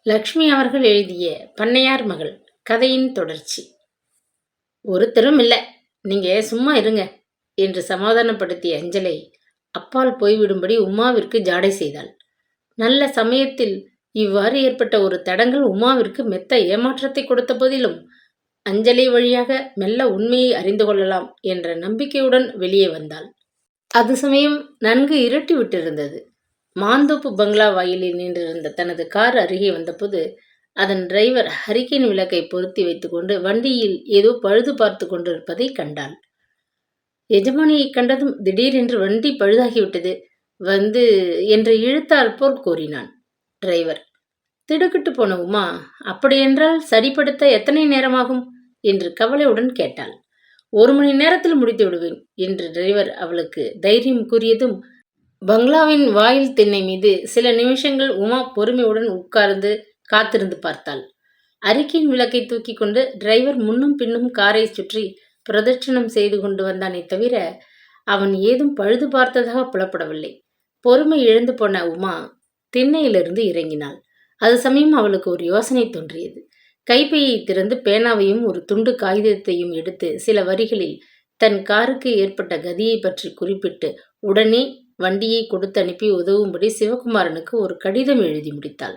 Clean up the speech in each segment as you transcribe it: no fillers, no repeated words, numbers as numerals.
லக்ஷ்மி அவர்கள் எழுதிய பண்ணையார் மகள் கதையின் தொடர்ச்சி. ஒருத்தரும் இல்லை, நீங்க சும்மா இருங்க என்று சமாதானப்படுத்திய அஞ்சலை அப்பால் போய்விடும்படி உமாவிற்கு ஜாடை செய்தாள். நல்ல சமயத்தில் இவ்வாறு ஏற்பட்ட ஒரு தடங்கள் உமாவிற்கு மெத்த ஏமாற்றத்தை கொடுத்த போதிலும் அஞ்சலை வழியாக மெல்ல உண்மையை அறிந்து கொள்ளலாம் என்ற நம்பிக்கையுடன் வெளியே வந்தாள். அது சமயம் நன்கு இருட்டி விட்டிருந்தது. மாந்தோப்பு பங்களா வாயிலில் நின்றிருந்த தனது கார் அருகே வந்தபோது அதன் டிரைவர் ஹரிக்கேன் விளக்கை பொருத்தி வைத்துக்கொண்டு வண்டியில் ஏதோ பழுது பார்த்து கொண்டிருப்பதை கண்டாள். எஜமானியை கண்டதும் திடீரென்று வண்டி பழுதாகிவிட்டது வந்து என்று இழுத்தால் போல் கூறினான் டிரைவர். திடுக்கிட்டு போன உமா, அப்படியென்றால் சரிப்படுத்த எத்தனை நேரமாகும் என்று கவலையுடன் கேட்டாள். 1 மணி நேரத்தில் முடித்து விடுவேன் என்று டிரைவர் அவளுக்கு தைரியம் கூறியதும் பங்களாவின் வாயில் திண்ணை மீது சில நிமிஷங்கள் உமா பொறுமையுடன் உட்கார்ந்து காத்திருந்து பார்த்தாள். அரிக்கையின் விளக்கை தூக்கி கொண்டு டிரைவர் முன்னும் பின்னும் காரை சுற்றி பிரதட்சணம் செய்து கொண்டு வந்தானே தவிர அவன் ஏதும் பழுது பார்த்ததாக புலப்படவில்லை. பொறுமை இழந்து போன உமா திண்ணையிலிருந்து இறங்கினாள். அது சமயம் அவளுக்கு ஒரு யோசனை தோன்றியது. கைப்பையை திறந்து பேனாவையும் ஒரு துண்டு காகிதத்தையும் எடுத்து சில வரிகளில் தன் காருக்கு ஏற்பட்ட கதியை பற்றி குறிப்பிட்டு உடனே வண்டியை கொடுத்து அனுப்பி உதவும்படி சிவகுமாரனுக்கு ஒரு கடிதம் எழுதி முடித்தாள்.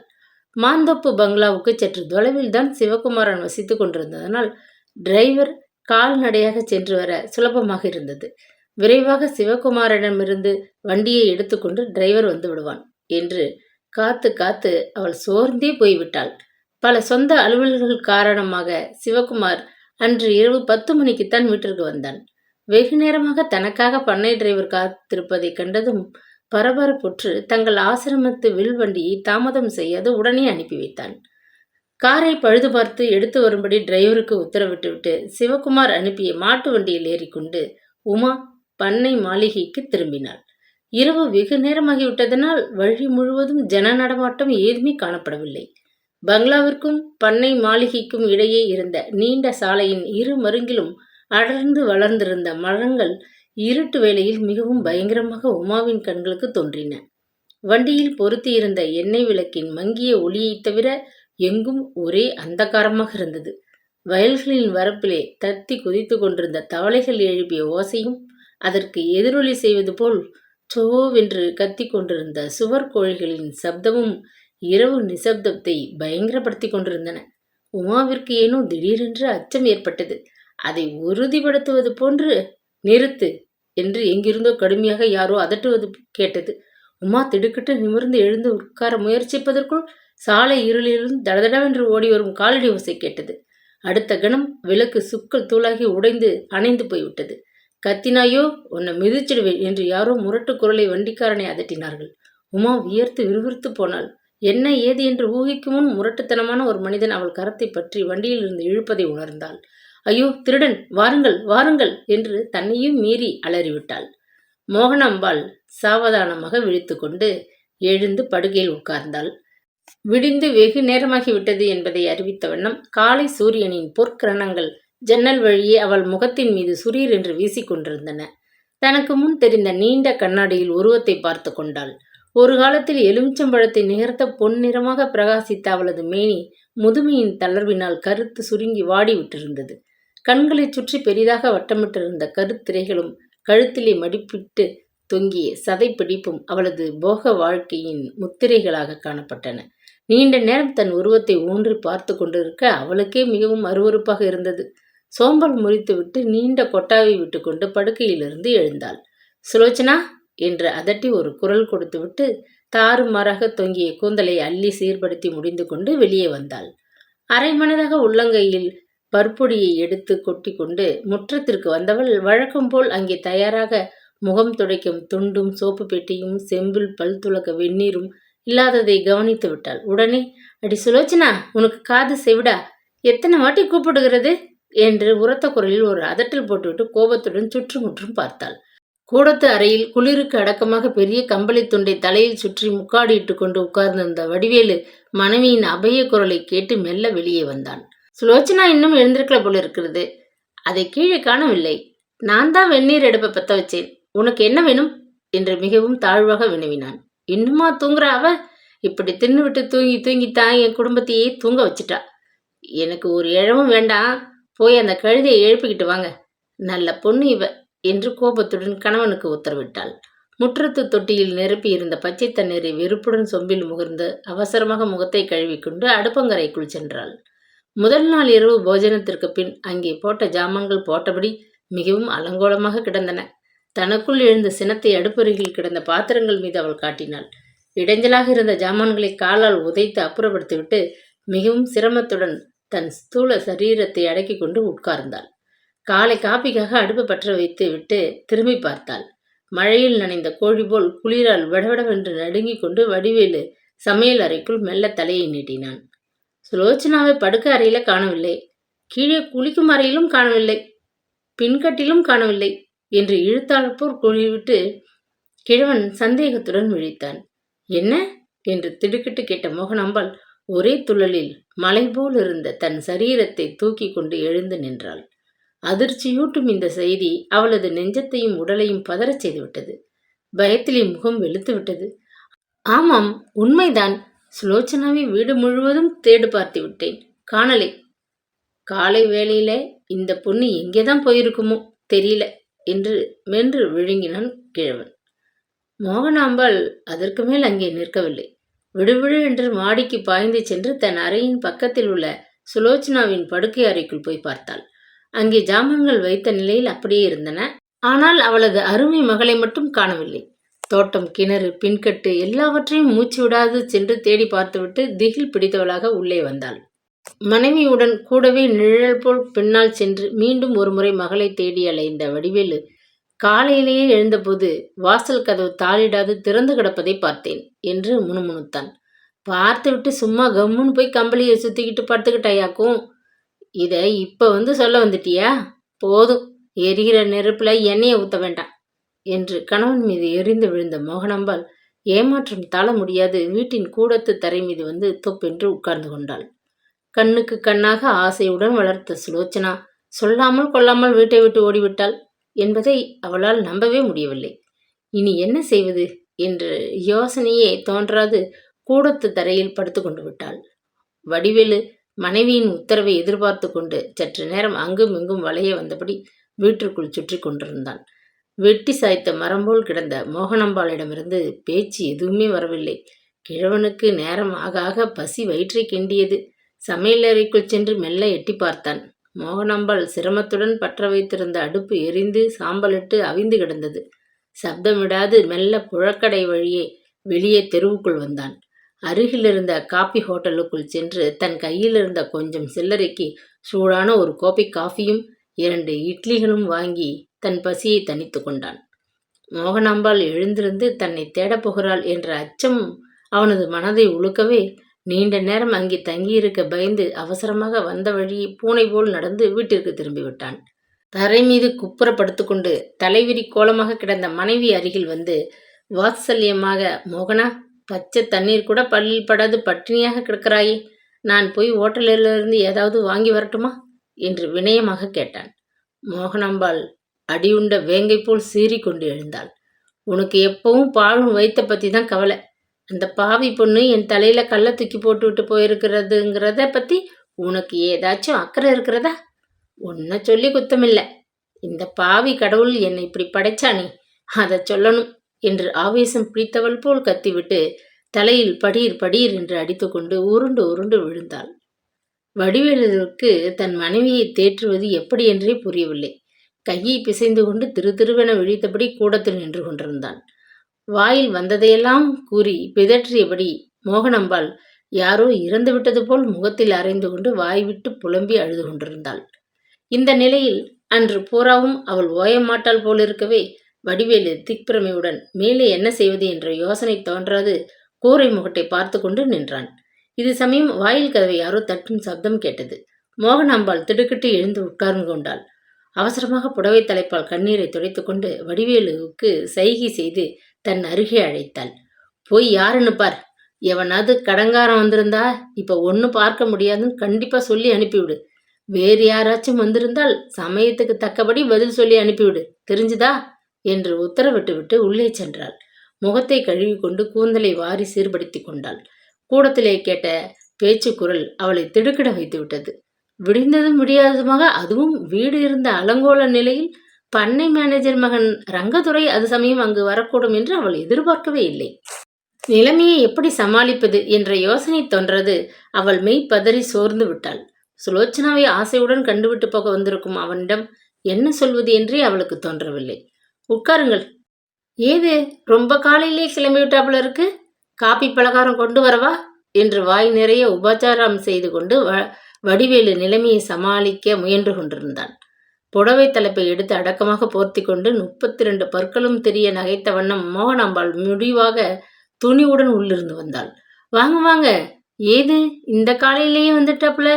மாந்தோப்பு பங்களாவுக்கு சற்று தொலைவில் தான் சிவகுமாரன் வசித்து கொண்டிருந்ததனால் டிரைவர் கால்நடையாக சென்று வர சுலபமாக இருந்தது. விரைவாக சிவகுமாரனிடமிருந்து வண்டியை எடுத்துக்கொண்டு டிரைவர் வந்து விடுவான் என்று காத்து காத்து அவள் சோர்ந்தே போய்விட்டாள். பல சொந்த அலுவல்கள் காரணமாக சிவகுமார் அன்று இரவு 10 மணிக்குத்தான் வீட்டிற்கு வந்தான். வெகு நேரமாக தனக்காக பண்ணை டிரைவர் காத்திருப்பதை கண்டதும் பரபரப்புற்று தங்கள் ஆசிரமத்து வில் வண்டியை தாமதம் செய்யாது உடனே அனுப்பி வைத்தான். காரை பழுது பார்த்து எடுத்து வரும்படி டிரைவருக்கு உத்தரவிட்டுவிட்டு சிவகுமார் அனுப்பிய மாட்டு வண்டியில் ஏறிக்கொண்டு உமா பண்ணை மாளிகைக்கு திரும்பினாள். இரவு வெகு நேரமாகிவிட்டதனால் வழி முழுவதும் ஜன நடமாட்டம் ஏதுமே காணப்படவில்லை. பங்களாவிற்கும் பண்ணை மாளிகைக்கும் இடையே இருந்த நீண்ட சாலையின் இரு மருங்கிலும் அடர்ந்து வளர்ந்திருந்த மரங்கள் இருட்டு வேளையில் மிகவும் பயங்கரமாக உமாவின் கண்களுக்கு தோன்றின. வண்டியில் பொருத்தியிருந்த எண்ணெய் விளக்கின் மங்கிய ஒளியைத் தவிர எங்கும் ஒரே அந்தகாரமாக இருந்தது. வயல்களின் வரப்பிலே தத்தி குதித்து கொண்டிருந்த தவளைகள் எழுப்பிய ஓசையும் அதற்கு எதிரொலி செய்வது போல் சோவென்று கத்தி கொண்டிருந்த சுவர் கோழிகளின் சப்தமும் இரவு நிசப்தத்தை பயங்கரப்படுத்தி கொண்டிருந்தன. உமாவிற்கு ஏனோ திடீரென்று அச்சம் ஏற்பட்டது. அதை உறுதிப்படுத்துவது போன்று நிறுத்து என்று எங்கிருந்தோ கடுமையாக யாரோ அதட்டுவது கேட்டது. உமா திடுக்கிட்டு நிமிர்ந்து எழுந்து உட்கார முயற்சிப்பதற்குள் சாலை இருளிலிருந்து தடதடவென்று ஓடி வரும் காலடி ஓசை கேட்டது. அடுத்த கணம் விளக்கு சுக்கல் தூளாகி உடைந்து அணைந்து போய்விட்டது. கத்தினாயோ, உன்னை மிதிச்சிடுவேன் என்று யாரோ முரட்டு குரலை வண்டிக்காரனை அதட்டினார்கள். உமா வியர்த்து விறுவிறுத்து போனாள். என்ன ஏது என்று ஊகிக்கும் முன் முரட்டுத்தனமான ஒரு மனிதன் அவள் கரத்தை பற்றி வண்டியில் இருந்து இழுப்பதை உணர்ந்தாள். ஐயோ திருடன், வாருங்கள் வாருங்கள் என்று தன்னையும் மீறி அலறிவிட்டாள். மோகனாம்பாள் சாவதானமாக விழித்து கொண்டு எழுந்து படுகையில் உட்கார்ந்தாள். விடிந்து வெகு நேரமாகிவிட்டது என்பதை அறிவித்த வண்ணம் காலை சூரியனின் பொற்கிரணங்கள் ஜன்னல் வழியே அவள் முகத்தின் மீது சுரீர் என்று வீசிக்கொண்டிருந்தன. தனக்கு முன் தெரிந்த நீண்ட கண்ணாடியில் உருவத்தை பார்த்து கொண்டாள். ஒரு காலத்தில் எலுமிச்சம்பழத்தை நிகர்த்த பொன்னிறமாக பிரகாசித்த அவளது மேனி முதுமையின் தளர்வினால் கருத்து சுருங்கி வாடி விட்டிருந்தது. கண்களை சுற்றி பெரிதாக வட்டமிட்டிருந்த கருத்திரைகளும் கழுத்திலே மடிப்பிட்டு தொங்கிய சதை பிடிப்பும் அவளது போக வாழ்க்கையின் முத்திரைகளாக காணப்பட்டன. நீண்ட நேரம் தன் உருவத்தை ஊன்றி பார்த்து கொண்டிருக்க அவளுக்கே மிகவும் அருவருப்பாக இருந்தது. சோம்பல் முறித்துவிட்டு நீண்ட கொட்டாவை விட்டுக்கொண்டு படுக்கையிலிருந்து எழுந்தாள். சுலோச்சனா என்று அதட்டி ஒரு குரல் கொடுத்துவிட்டு தாறுமாறாக தொங்கிய கூந்தலை அள்ளி சீர்படுத்தி முடிந்து கொண்டு வெளியே வந்தாள். அரை மனதாக உள்ளங்கையில் பற்பொடியை எடுத்து கொட்டி கொண்டு முற்றத்திற்கு வந்தவள் வழக்கம் போல் அங்கே தயாராக முகம் துடைக்கும் துண்டும் சோப்பு பெட்டியும் செம்பில் பல் துளக்க வெந்நீரும் இல்லாததை கவனித்து விட்டாள். உடனே, அடி சுலோச்சனா, உனக்கு காது செவிடா, எத்தனை வாட்டி கூப்பிடுகிறது என்று உரத்த குரலில் ஒரு அதட்டல் போட்டுவிட்டு கோபத்துடன் சுற்றுமுற்றும் பார்த்தாள். கூடத்து அறையில் குளிருக்கு அடக்கமாக பெரிய கம்பளி துண்டை தலையில் சுற்றி முக்காடிட்டு கொண்டு உட்கார்ந்திருந்த வடிவேலு மனைவியின் அபய குரலை கேட்டு மெல்ல வெளியே வந்தான். சுலோச்சனா இன்னும் எழுந்திருக்கல போல இருக்கிறது. அதை கீழே காணவில்லை. நான் தான் வெந்நீர் எடுப்பை பற்ற வச்சேன். உனக்கு என்ன வேணும் என்று மிகவும் தாழ்வாக வினவினான். இன்னுமா தூங்குறா அவ இப்படி தின்னுவிட்டு தூங்கி தூங்கித்தான் என் குடும்பத்தையே தூங்க வச்சிட்டா. எனக்கு ஒரு இழவும் வேண்டாம், போய் அந்த கழுதையை எழுப்பிக்கிட்டு வாங்க. நல்ல பொண்ணு இவ என்று கோபத்துடன் கணவனுக்கு உத்தரவிட்டாள். முற்றத்து தொட்டியில் நிரப்பி இருந்த பச்சை தண்ணீரை வெறுப்புடன் சொம்பில் முகர்ந்து அவசரமாக முகத்தை கழுவிக்கொண்டு அடுப்பங்கரைக்குள் சென்றாள். முதல் நாள் இரவு போஜனத்திற்கு பின் அங்கே போட்ட ஜாமான்கள் போட்டபடி மிகவும் அலங்கோலமாக கிடந்தன. தனக்குள் எழுந்த சினத்தை அடுப்பருகில் கிடந்த பாத்திரங்கள் மீது அவள் காட்டினாள். இடைஞ்சலாக இருந்த ஜாமான்களை காலால் உதைத்து அப்புறப்படுத்திவிட்டு மிகவும் சிரமத்துடன் தன் ஸ்தூல சரீரத்தை அடக்கி கொண்டு உட்கார்ந்தாள். காலை காப்பிக்காக அடுப்பு பற்ற வைத்து விட்டு திரும்பி பார்த்தாள். மழையில் நனைந்த கோழி போல் குளிரால் வடவடவென்று நடுங்கிக் கொண்டு வடிவேலு சமையல் அறைக்குள் மெல்ல தலையை நீட்டினான். சுலோச்சனாவை படுக்க அறையில காணவில்லை, கீழே குளிக்கும் அறையிலும் காணவில்லை, பின்கட்டிலும் காணவில்லை என்று இழுத்தாற்போர் கூறிவிட்டு கிழவன் சந்தேகத்துடன் விழித்தான். என்ன என்று திடுக்கிட்டு கேட்ட மோகனாம்பாள் ஒரே துள்ளலில் மலை போல் இருந்த தன் சரீரத்தை தூக்கி கொண்டு எழுந்து நின்றாள். அதிர்ச்சியூட்டும் இந்த செய்தி அவளது நெஞ்சத்தையும் உடலையும் பதறச் செய்துவிட்டது. பயத்திலே முகம் வெளுத்து விட்டது. ஆமாம், உண்மைதான். சுலோச்சனாவை வீடு முழுவதும் தேடு பார்த்து விட்டேன், காணலை. காலை வேளையில இந்த பொண்ணு எங்கேதான் போயிருக்குமோ தெரியல என்று மென்று விழுங்கினான் கிழவன். மோகனாம்பாள் அதற்கு மேல் அங்கே நிற்கவில்லை. விடுவிடு என்று மாடிக்கு பாய்ந்து சென்று தன் அறையின் பக்கத்தில் உள்ள சுலோச்சனாவின் படுக்கை அறைக்குள் போய் பார்த்தாள். அங்கே ஜாமான்கள் வைத்த நிலையில் அப்படியே இருந்தன. ஆனால் அவளது அருமை மகளை மட்டும் காணவில்லை. தோட்டம், கிணறு, பின்கட்டு எல்லாவற்றையும் மூச்சு விடாது சென்று தேடி பார்த்துவிட்டு திகில் பிடித்தவளாக உள்ளே வந்தாள். மனைவியுடன் கூடவே நிழல் போல் பின்னால் சென்று மீண்டும் ஒருமுறை மகளை தேடி அலைந்த வடிவேலு காலையிலேயே எழுந்தபோது வாசல் கதவு தாளிடாது திறந்து கிடப்பதை பார்த்தேன் என்று முணுமுணுத்தான். பார்த்துவிட்டு சும்மா கம்முன்னு போய் கம்பளியை சுத்திக்கிட்டு படுத்துக்கிட்டாயாக்கும். இதை இப்ப சொல்ல வந்துட்டியா? போதும், எரிகிற நெருப்புல எண்ணெயை ஊத்த வேண்டாம் என்று கணவன் மீது எரிந்து விழுந்த மோகனாம்பாள் ஏமாற்றம் தாழ முடியாது வீட்டின் கூடத்து தரை மீது தொப்பென்று உட்கார்ந்து கொண்டாள். கண்ணுக்கு கண்ணாக ஆசையுடன் வளர்த்த சுலோச்சனா சொல்லாமல் கொள்ளாமல் வீட்டை விட்டு ஓடிவிட்டாள் என்பதை அவளால் நம்பவே முடியவில்லை. இனி என்ன செய்வது என்று யோசனையே தோன்றாது கூடத்து தரையில் படுத்து கொண்டு விட்டாள். வடிவேலு மனைவியின் உத்தரவை எதிர்பார்த்து கொண்டு சற்று நேரம் அங்கும் இங்கும் வளைய வந்தபடி வீட்டிற்குள் சுற்றி கொண்டிருந்தான். வெட்டி சாய்த்த மரம் போல் கிடந்த மோகனாம்பாளிடமிருந்து பேச்சு எதுவுமே வரவில்லை. கிழவனுக்கு நேரம் ஆக ஆக பசி வயிற்றை கிண்டியது. சமையலறைக்குள் சென்று மெல்ல எட்டி பார்த்தான். மோகனாம்பாள் சிரமத்துடன் பற்ற வைத்திருந்த அடுப்பு எரிந்து சாம்பலிட்டு அவிந்து கிடந்தது. சப்தமிடாது மெல்ல புழக்கடை வழியே வெளியே தெருவுக்குள் வந்தான். அருகில் இருந்த காபி ஹோட்டலுக்குள் சென்று தன் கையில் இருந்த கொஞ்சம் சில்லறைக்கு சூடான ஒரு கோப்பை காஃபியும் 2 இட்லிகளும் வாங்கி தன் பசியை தணித்து கொண்டான். மோகனாம்பாள் எழுந்திருந்து தன்னை தேடப்போகிறாள் என்ற அச்சம் அவனது மனதை உழுக்கவே நீண்ட நேரம் அங்கே தங்கியிருக்க பயந்து அவசரமாக வந்த வழியே பூனை போல் நடந்து வீட்டிற்கு திரும்பிவிட்டான். தரை மீது குப்புற படுத்துக்கொண்டு தலைவிரி கோலமாக கிடந்த மனைவி அருகில் வாத்சல்யமாக, மோகனா, பச்சை தண்ணீர் கூட பல்லில் படாது பட்டினியாக கிடக்கிறாயே, நான் போய் ஓட்டலிலிருந்து ஏதாவது வாங்கி வரட்டுமா என்று வினயமாக கேட்டான். மோகனாம்பாள் அடியுண்ட வேங்கை போல் சீறி கொண்டு எழுந்தாள். உனக்கு எப்பவும் பாலும் வைத்த பற்றி தான் கவலை. அந்த பாவி பொண்ணு என் தலையில கல்லை தூக்கி போட்டுவிட்டு போயிருக்கிறதுங்கிறத பற்றி உனக்கு ஏதாச்சும் அக்கறை இருக்கிறதா? உன்னை சொல்லி குத்தமில்லை. இந்த பாவி கடவுள் என்னை இப்படி படைச்சானே, அதை சொல்லணும் என்று ஆவேசம் பிடித்தவள் போல் கத்திவிட்டு தலையில் படீர் படீர் என்று அடித்துக்கொண்டு உருண்டு உருண்டு விழுந்தாள். வடிவேலுக்கு தன் மனைவியை தேற்றுவது எப்படி என்றே புரியவில்லை. கையை பிசைந்து கொண்டு திருவென விழித்தபடி கூடத்தில் நின்று கொண்டிருந்தான். வாயில் வந்ததையெல்லாம் கூறி பிதற்றியபடி மோகனாம்பாள் யாரோ இறந்து விட்டது போல் முகத்தில் அரைந்து கொண்டு வாய்விட்டு புலம்பி அழுது கொண்டிருந்தாள். இந்த நிலையில் அன்று பூராவும் அவள் ஓயமாட்டாள் போலிருக்கவே வடிவேலு திக்பிரமையுடன் மேலே என்ன செய்வது என்ற யோசனை தோன்றாது கூரை முகட்டை பார்த்து கொண்டு நின்றான். இது சமயம் வாயில் கதவை யாரோ தட்டும் சப்தம் கேட்டது. மோகனாம்பாள் திடுக்கிட்டு எழுந்து உட்கார்ந்து கொண்டாள். அவசரமாக புடவை தலைப்பால் கண்ணீரை துடைத்து கொண்டு வடிவேலுவுக்கு சைகை செய்து தன் அருகே அழைத்தாள். போய் யாருன்னு பார். எவனாவது கடங்காரம் வந்திருந்தா இப்ப ஒன்னும் பார்க்க முடியாதுன்னு கண்டிப்பா சொல்லி அனுப்பிவிடு. வேறு யாராச்சும் வந்திருந்தால் சமயத்துக்கு தக்கபடி பதில் சொல்லி அனுப்பிவிடு, தெரிஞ்சுதா என்று உத்தரவிட்டு விட்டு உள்ளே சென்றாள். முகத்தை கழுவிக்கொண்டு கூந்தலை வாரி சீர்படுத்தி கொண்டாள். கூடத்திலே கேட்ட பேச்சு குரல் அவளை திடுக்கிட வைத்து விட்டது. விடிந்ததும் விடியாததுமாக, அதுவும் வீடு இருந்த அலங்கோல நிலையில் பண்ணை மேனேஜர் மகன் ரங்கதுரை அது சமயம் அங்கு வரக்கூடும் என்று அவள் எதிர்பார்க்கவே இல்லை. நிலைமையை எப்படி சமாளிப்பது என்ற யோசனை தோன்றது. அவள் மெய் பதறி சோர்ந்து விட்டாள். சுலோச்சனாவை ஆசையுடன் கண்டுவிட்டு போக வந்திருக்கும் அவனிடம் என்ன சொல்வது என்றே அவளுக்கு தோன்றவில்லை. உட்காருங்கள். ஏது ரொம்ப காலையிலே கிளம்பிவிட்டாப்புல இருக்கு? காப்பி பலகாரம் கொண்டு வரவா என்று வாய் நிறைய உபச்சாரம் செய்து கொண்டு வடிவேலு நிலைமையை சமாளிக்க முயன்று கொண்டிருந்தான். புடவை தலைப்பை எடுத்து அடக்கமாக போர்த்தி கொண்டு 32 பற்களும் தெரிய நகைத்த வண்ணம் மோகனாம்பாள் முடிவாக துணிவுடன் உள்ளிருந்து வந்தாள். வாங்க வாங்க, ஏது இந்த காலையிலேயே வந்துட்டாப்புல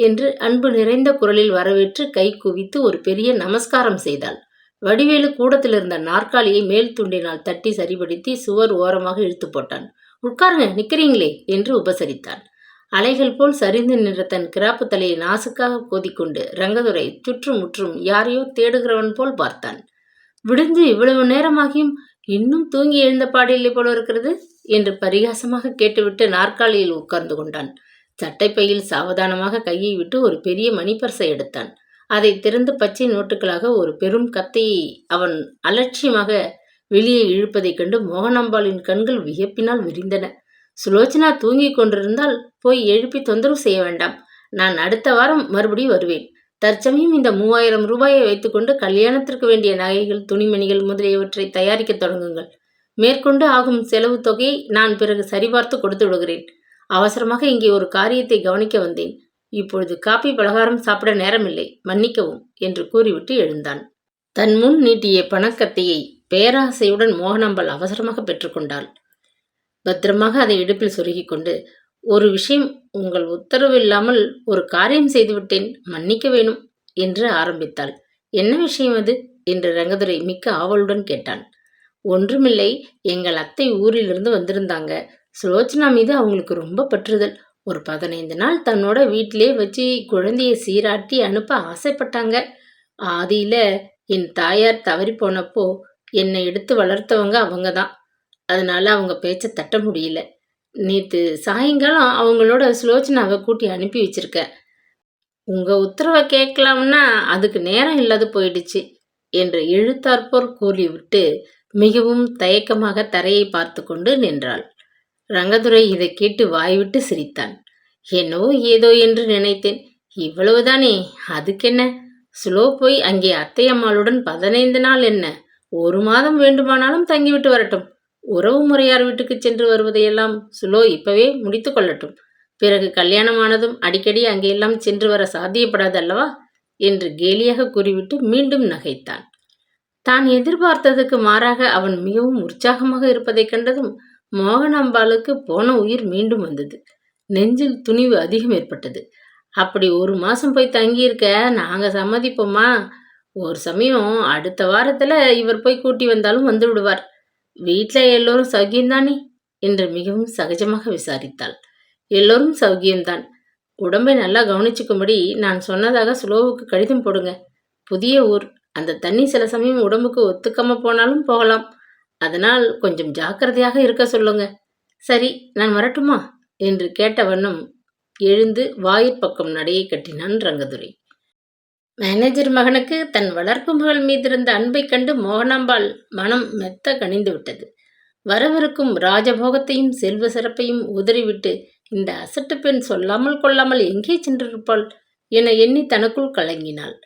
என்று அன்பு நிறைந்த குரலில் வரவேற்று கை குவித்து ஒரு பெரிய நமஸ்காரம் செய்தாள். வடிவேலு கூடத்தில் இருந்த நாற்காலியை மேல் துண்டினால் தட்டி சரிபடுத்தி சுவர் ஓரமாக இழுத்து போட்டான். உட்காருங்க, நிற்கிறீங்களே என்று உபசரித்தான். அலைகள் போல் சரிந்து நின்ற தன் கிராப்பு தலையை நாசுக்காக கோதிக்கொண்டு ரங்கதுரை சுற்றும் முற்றும் யாரையோ தேடுகிறவன் போல் பார்த்தான். விடிஞ்சு இவ்வளவு நேரமாகியும் இன்னும் தூங்கி எழுந்த பாடில்லை போல இருக்கிறது என்று பரிகாசமாக கேட்டுவிட்டு நாற்காலியில் உட்கார்ந்து கொண்டான். சட்டைப்பையில் சாவதானமாக கையை விட்டு ஒரு பெரிய மணிப்பர்சை எடுத்தான். அதை திறந்து பச்சை நோட்டுகளாக ஒரு பெரும் கத்தையை அவன் அலட்சியமாக வெளியே இழுப்பதைக் கண்டு மோகனாம்பாளின் கண்கள் வியப்பினால் விரிந்தன. சுலோச்சனா தூங்கி கொண்டிருந்தால் போய் எழுப்பி தொந்தரவு செய்ய வேண்டாம். நான் அடுத்த வாரம் மறுபடியும் வருவேன். தற்சமயம் இந்த 3000 ரூபாயை வைத்துக்கொண்டு கல்யாணத்திற்கு வேண்டிய நகைகள், துணிமணிகள் முதலியவற்றை தயாரிக்க தொடங்குங்கள். மேற்கொண்டு ஆகும் செலவு தொகையை நான் பிறகு சரிபார்த்து கொடுத்து விடுகிறேன். அவசரமாக இங்கே ஒரு காரியத்தை கவனிக்க வந்தேன். இப்பொழுது காப்பி பலகாரம் சாப்பிட நேரமில்லை, மன்னிக்கவும் என்று கூறிவிட்டு எழுந்தான். தன் முன் நீட்டிய பணக்கத்தையை பேராசையுடன் மோகனாம்பாள் அவசரமாக பெற்றுக்கொண்டாள். பத்திரமாக அதை இடுப்பில் சொருகி கொண்டு, ஒரு விஷயம், உங்கள் உத்தரவு இல்லாமல் ஒரு காரியம் செய்துவிட்டேன், மன்னிக்க வேணும் என்று ஆரம்பித்தாள். என்ன விஷயம் அது என்று ரங்கதுரை மிக்க ஆவலுடன் கேட்டான். ஒன்றுமில்லை, எங்கள் அத்தை ஊரிலிருந்து வந்திருந்தாங்க. சுலோச்சனா மீது அவங்களுக்கு ரொம்ப பற்றுதல். ஒரு 15 நாள் தன்னோட வீட்டிலே வச்சு குழந்தைய சீராட்டி அனுப்ப ஆசைப்பட்டாங்க. ஆதியில என் தாயார் தவறி போனப்போ என்னை எடுத்து வளர்த்தவங்க அவங்க தான். அதனால அவங்க பேச்சை தட்ட முடியல. நேற்று சாயங்காலம் அவங்களோட சுலோச்சனாவை கூட்டி அனுப்பி வச்சிருக்கேன். உங்கள் உத்தரவை கேட்கலாம்னா அதுக்கு நேரம் இல்லாது போயிடுச்சு என்று இழுத்தாற்போர் கூறிவிட்டு மிகவும் தயக்கமாக தரையை பார்த்து கொண்டு நின்றாள். ரங்கதுரை இதை கேட்டு வாய்விட்டு சிரித்தான். என்னவோ ஏதோ என்று நினைத்தேன். இவ்வளவுதானே, அதுக்கென்ன? சுலோ போய் அங்கே அத்தையம்மாளுடன் 15 நாள் என்ன, 1 மாதம் வேண்டுமானாலும் தங்கிவிட்டு வரட்டும். உறவு முறையார் வீட்டுக்கு சென்று வருவதையெல்லாம் சுலோ இப்பவே முடித்து கொள்ளட்டும். பிறகு கல்யாணமானதும் அடிக்கடி அங்கெல்லாம் சென்று வர சாத்தியப்படாது அல்லவா என்று கேலியாக கூறிவிட்டு மீண்டும் நகைத்தான். தான் எதிர்பார்த்ததுக்கு மாறாக அவன் மிகவும் உற்சாகமாக இருப்பதைக் கண்டதும் மோகனாம்பாளுக்கு போன உயிர் மீண்டும் வந்தது. நெஞ்சில் துணிவு அதிகம் ஏற்பட்டது. அப்படி 1 மாசம் போய் தங்கியிருக்க நாங்க சம்மதிப்போமா? ஒரு சமயம் அடுத்த வாரத்துல இவர் போய் கூட்டி வந்தாலும் வந்து விடுவார். வீட்டில் எல்லோரும் சௌக்கியம்தானே என்று மிகவும் சகஜமாக விசாரித்தாள். எல்லோரும் சௌக்கியம்தான். உடம்பை நல்லா கவனிச்சுக்கும்படி நான் சொன்னதாக சுலோவுக்கு கடிதம் போடுங்க. புதிய ஊர், அந்த தண்ணி சில சமயம் உடம்புக்கு ஒத்துக்காம போனாலும் போகலாம். அதனால் கொஞ்சம் ஜாக்கிரதையாக இருக்க சொல்லுங்க. சரி, நான் வரட்டுமா என்று கேட்ட வண்ணம் எழுந்து வாயிற்பக்கம் நடையை கட்டினான் ரங்கதுரை. மேனேஜர் மகனுக்கு தன் வளர்ப்பு மகள் மீதிருந்த அன்பை கண்டு மோகனாம்பாள் மனம் மெத்த கனிந்து விட்டது. வரவிருக்கும் ராஜபோகத்தையும் செல்வ சிறப்பையும் உதறிவிட்டு இந்த அசட்டு பெண் சொல்லாமல் கொள்ளாமல் எங்கே சென்றிருப்பாள் என எண்ணி தனக்குள் கலங்கினாள்.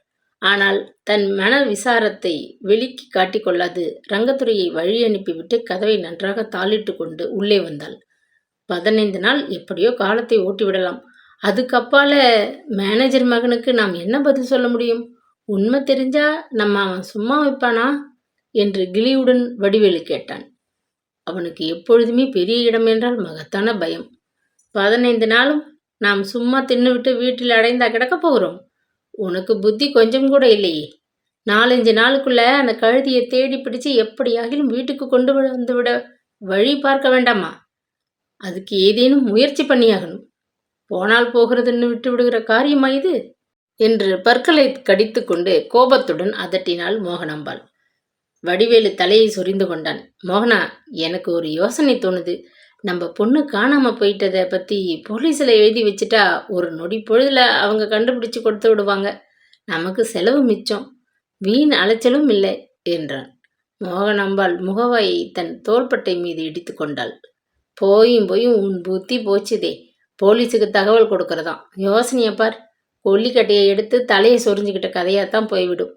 ஆனால் தன் மன விசாரத்தை வெளிக்கு காட்டிக்கொள்ளாது ரங்கத்துறையை வழி அனுப்பிவிட்டு கதவை நன்றாக தாளிட்டு கொண்டு உள்ளே வந்தாள். 15 நாள் எப்படியோ காலத்தை ஓட்டிவிடலாம். அதுக்கப்பால மேனேஜர் மகனுக்கு நாம் என்ன பதில் சொல்ல முடியும்? உண்மை தெரிஞ்சா நம்ம அவன் சும்மா வைப்பானா என்று கிளியுடன் வடிவேலு கேட்டான். அவனுக்கு எப்பொழுதுமே பெரிய இடம் என்றால் மகத்தான பயம். 15 நாளும் நாம் சும்மா தின்னுவிட்டு வீட்டில் அடைந்தா கிடக்க போகிறோம்? உனக்கு புத்தி கொஞ்சம் கூட இல்லையே. 4-5 நாளுக்குள்ள அந்த கழுதியை தேடி பிடிச்சு எப்படியாகிலும் வீட்டுக்கு கொண்டு வந்துவிட வழி பார்க்க வேண்டாமா? அதுக்கு ஏதேனும் முயற்சி பண்ணியாகணும். போனால் போகிறதுன்னு விட்டு விடுகிற காரியமா இது என்று பற்களை கடித்து கொண்டு கோபத்துடன் அதட்டினாள் மோகனாம்பாள். வடிவேலு தலையை சொரிந்து கொண்டான். மோகனா, எனக்கு ஒரு யோசனை தோணுது. நம்ம பொண்ணு காணாம போயிட்டதை பத்தி போலீஸ்ல எழுதி வச்சுட்டா ஒரு நொடி பொழுதுல அவங்க கண்டுபிடிச்சு கொடுத்து விடுவாங்க. நமக்கு செலவு மிச்சம், வீண் அலைச்சலும் இல்லை என்றான். மோகனாம்பாள் முகவாயை தன் தோள்பட்டை மீது இடித்து கொண்டாள். போயும் உன் புத்தி போச்சுதே. போலீஸுக்கு தகவல் கொடுக்கறதாம். யோசனையை பார். கொல்லிக்கட்டையை எடுத்து தலையை சொரிஞ்சுக்கிட்ட கதையாத்தான் போய்விடும்.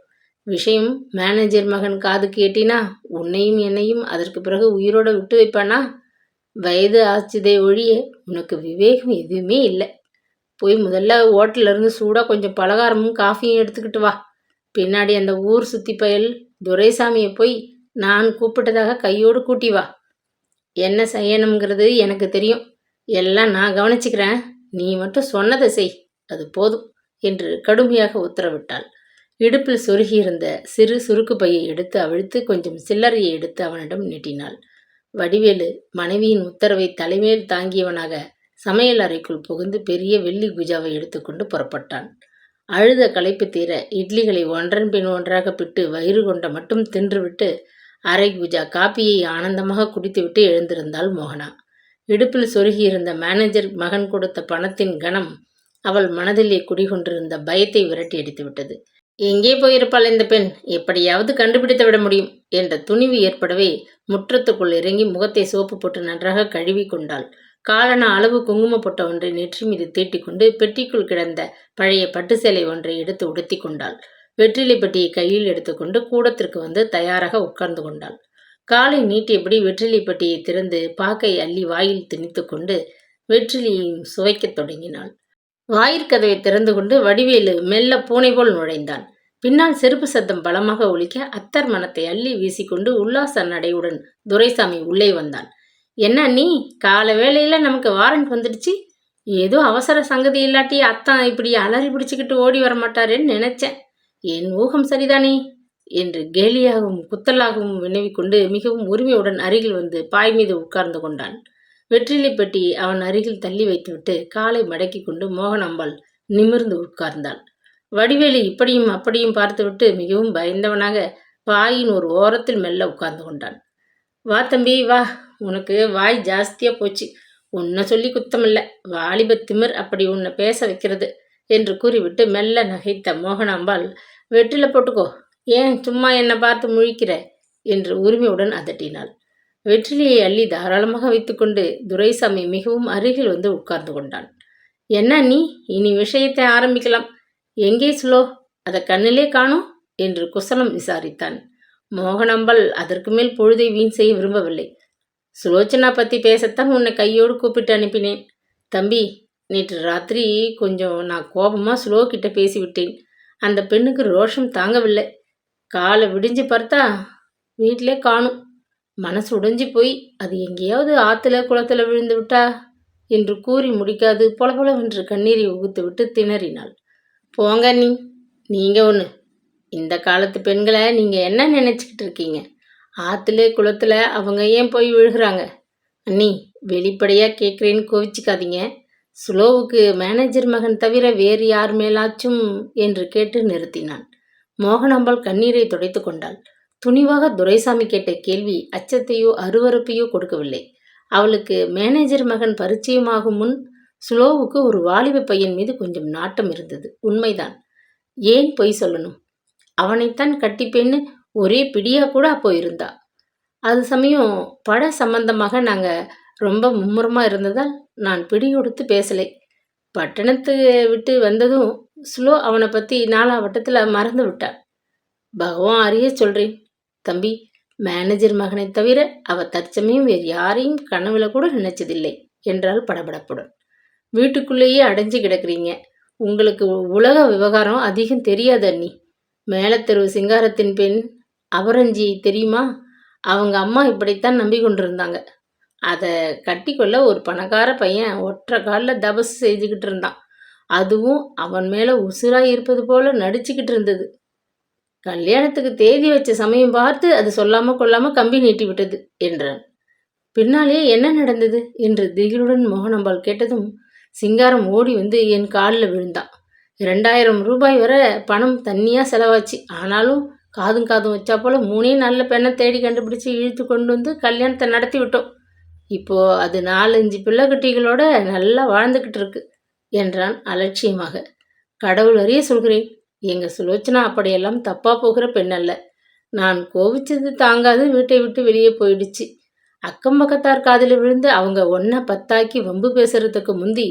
விஷயம் மேனேஜர் மகன் காதுக்கு எட்டினா உன்னையும் என்னையும் அதற்கு பிறகு உயிரோட விட்டு வைப்பானா? வயது ஆச்சுதே ஒழிய உனக்கு விவேகம் எதுவுமே இல்லை. போய் முதல்ல ஹோட்டல்ல இருந்து சூடாக கொஞ்சம் பலகாரமும் காஃபியும் எடுத்துக்கிட்டு வா. பின்னாடி அந்த ஊர் சுத்தி பயல் துரைசாமியை போய் நான் கூப்பிட்டதாக கையோடு கூட்டி வா. என்ன செய்யணுங்கிறது எனக்கு தெரியும். எல்லாம் நான் கவனிச்சுக்கிறேன். நீ மட்டும் சொன்னதை செய், அது போதும் என்று கடுமையாக உத்தரவிட்டாள். இடுப்பில் சொருகியிருந்த சிறு சுருக்கு பையை எடுத்து அவிழ்த்து கொஞ்சம் சில்லறையை எடுத்து அவனிடம் நீட்டினாள். வடிவேலு மனைவியின் உத்தரவை தலைமேல் தாங்கியவனாக சமையல் அறைக்குள் புகுந்து பெரிய வெள்ளி குஜாவை எடுத்துக்கொண்டு புறப்பட்டான். அழுத களைப்பு தீர இட்லிகளை ஒன்றன் பின் ஒன்றாக பிட்டு வயிறு கொண்ட மட்டும் தின்றுவிட்டு அரை குஜா காப்பியை ஆனந்தமாக குடித்துவிட்டு எழுந்திருந்தாள் மோகனா. இடுப்பில் சொருகியிருந்த மேனேஜர் மகன் கொடுத்த பணத்தின் கணம் அவள் மனதிலே குடிகொண்டிருந்த பயத்தை விரட்டி அடித்துவிட்டது. எங்கே போயிருப்பாள் இந்த பெண்? எப்படியாவது கண்டுபிடித்து விட முடியும் என்ற துணிவு ஏற்படவே முற்றத்துக்குள் இறங்கி முகத்தை சோப்பு போட்டு நன்றாக கழுவி கொண்டாள். காலன அளவு குங்கும பொட்ட ஒன்றை நெற்றி மீது தீட்டிக்கொண்டு பெட்டிக்குள் கிடந்த பழைய பட்டு சேலை ஒன்றை எடுத்து உடுத்தி கொண்டாள். வெற்றிலை பெட்டியை கையில் எடுத்துக்கொண்டு கூடத்திற்கு வந்து தயாராக உட்கார்ந்து கொண்டாள். காலை நீட்டியபடி வெற்றிலை பெட்டியை திறந்து பாக்கை அள்ளி வாயில் திணித்து கொண்டு வெற்றிலையையும் சுவைக்கத் தொடங்கினாள். வாயிற்கதவை திறந்து கொண்டு வடிவேலு மெல்ல பூனை போல் நுழைந்தான். பின்னால் செருப்பு சத்தம் பலமாக ஒலிக்க அத்தர் மனத்தை அள்ளி வீசிக்கொண்டு உல்லாச நடையுடன் துரைசாமி உள்ளே வந்தான். என்ன நீ கால வேளையில நமக்கு வாரண்ட் வந்துடுச்சு. ஏதோ அவசர சங்கதி இல்லாட்டி அத்தான் இப்படி அலறி பிடிச்சுக்கிட்டு ஓடி வர மாட்டாரேன்னு நினைச்சேன். என் ஊகம் சரிதானே என்று கேலியாகவும் குத்தலாகவும் வினவிக்கொண்டு மிகவும் உரிமையுடன் அருகில் வந்து பாய் மீது உட்கார்ந்து கொண்டான். வெற்றிலை பெட்டி அவன் அருகில் தள்ளி வைத்துவிட்டு காலை மடக்கி கொண்டு மோகனாம்பாள் நிமிர்ந்து உட்கார்ந்தாள். வடிவேலு இப்படியும் அப்படியும் பார்த்துவிட்டு மிகவும் பயந்தவனாக பாயின் ஒரு ஓரத்தில் மெல்ல உட்கார்ந்து கொண்டான். வா தம்பி வா, உனக்கு வாய் ஜாஸ்தியா போச்சு. உன்னை சொல்லி குத்தமில்ல, வாலிப திமிர் அப்படி உன்னை பேச வைக்கிறது என்று கூறிவிட்டு மெல்ல நகைத்த மோகனாம்பாள், வெற்றில போட்டுக்கோ, ஏன் சும்மா என்னை பார்த்து முழிக்கிற என்று உரிமையுடன் அதட்டினாள். வெற்றிலையை அள்ளி தாராளமாக வைத்துக்கொண்டு துரைசாமி மிகவும் அருகில் வந்து உட்கார்ந்து கொண்டான். என்ன நீ, இனி விஷயத்தை ஆரம்பிக்கலாம். எங்கே சுலோ? அதை கண்ணிலே காணோம் என்று குசலம் விசாரித்தான். மோகனாம்பாள் அதற்கு மேல் பொழுதை வீண் செய்ய விரும்பவில்லை. சுலோச்சனா பற்றி பேசத்தான் உன்னை கையோடு கூப்பிட்டு அனுப்பினேன். தம்பி, நேற்று ராத்திரி கொஞ்சம் நான் கோபமாக சுலோ கிட்ட பேசிவிட்டேன். அந்த பெண்ணுக்கு ரோஷம் தாங்கவில்லை. காலை விடிஞ்சு பார்த்தா வீட்டிலே காணும். மனசு உடைஞ்சி போய் அது எங்கேயாவது ஆற்றுல குளத்தில் விழுந்து விட்டா என்று கூறி முடிக்காது பொலபொலவென்று கண்ணீரை உகுத்து விட்டு திணறினாள். போங்க நீங்கள் ஒன்று. இந்த காலத்து பெண்களை நீங்கள் என்ன நினச்சிக்கிட்டு இருக்கீங்க? ஆற்றுல குளத்தில் அவங்க ஏன் போய் விழுகிறாங்க? அண்ணி, வெளிப்படையாக கேட்குறேன்னு கோவிச்சிக்காதீங்க. சுலோவுக்கு மேனேஜர் மகன் தவிர வேறு யார் மேலாச்சும் என்று கேட்டு நிறுத்தினான். மோகனாம்பாள் கண்ணீரை துடைத்து கொண்டாள். துணிவாக துரைசாமி கேட்ட கேள்வி அச்சத்தையோ அருவருப்பையோ கொடுக்கவில்லை. அவளுக்கு மேனேஜர் மகன் பரிச்சயமாகும் முன் சுலோவுக்கு ஒரு வாலிப பையன் மீது கொஞ்சம் நாட்டம் இருந்தது, உண்மைதான். ஏன் பொய் சொல்லணும்? அவனைத்தான் கட்டிப்பேன்னு ஒரே பிடியா கூட அப்போ இருந்தா. அது சமயம் பட சம்பந்தமாக நாங்கள் ரொம்ப மும்முரமாக இருந்ததால் நான் பிடி கொடுத்து பேசலை. பட்டணத்து விட்டு வந்ததும் சுலோ அவனை பற்றி நாலாவட்டத்தில் மறந்து விட்டாள். பகவான் அறிய சொல்கிறேன் தம்பி, மேனேஜர் மகனை தவிர அவ தற்சமயம் வேறு யாரையும் கனவுல கூட நினைச்சதில்லை என்றால் படபடப்புடன். வீட்டுக்குள்ளேயே அடைஞ்சு கிடக்குறீங்க. உங்களுக்கு உலக விவகாரம் அதிகம் தெரியாது அண்ணி. மேலத்தெருவு சிங்காரத்தின் பெண் அபரஞ்சி தெரியுமா? அவங்க அம்மா இப்படித்தான் நம்பி கொண்டிருந்தாங்க. அதை கட்டிக்கொள்ள ஒரு பணக்கார பையன் ஒற்றை காலில் தபசு செஞ்சுக்கிட்டு இருந்தான். அதுவும் அவன் மேலே உசுராக இருப்பது போல நடிச்சுக்கிட்டு இருந்தது. கல்யாணத்துக்கு தேதி வச்ச சமயம் பார்த்து அது சொல்லாமல் கொள்ளாமல் கம்பி நீட்டி விட்டது என்றான். பின்னாலே என்ன நடந்தது என்று திகிலுடன் மோகனாம்பாள் கேட்டதும் சிங்காரம் ஓடி வந்து என் காலில் விழுந்தான். 2000 ரூபாய் வரை பணம் தண்ணியாக செலவாச்சு. ஆனாலும் காதும் காதும் வச்சா போல 3 நல்ல பெண்ணை தேடி கண்டுபிடிச்சு இழுத்து கொண்டு வந்து கல்யாணத்தை நடத்தி விட்டோம். இப்போ அது 4-5 பிள்ளை குட்டிகளோட நல்லா வாழ்ந்துக்கிட்டு இருக்கு என்றான் அலட்சியமாக. கடவுள் அறிய சொல்கிறேன், எங்க சுலோச்சனா அப்படியெல்லாம் தப்பா போகிற பெண் அல்ல. நான் கோவிச்சது தாங்காது வீட்டை விட்டு வெளியே போயிடுச்சு. அக்கம் பக்கத்தார் காதில் விழுந்து அவங்க ஒன்றை பத்தாக்கி வம்பு பேசுறதுக்கு முந்தி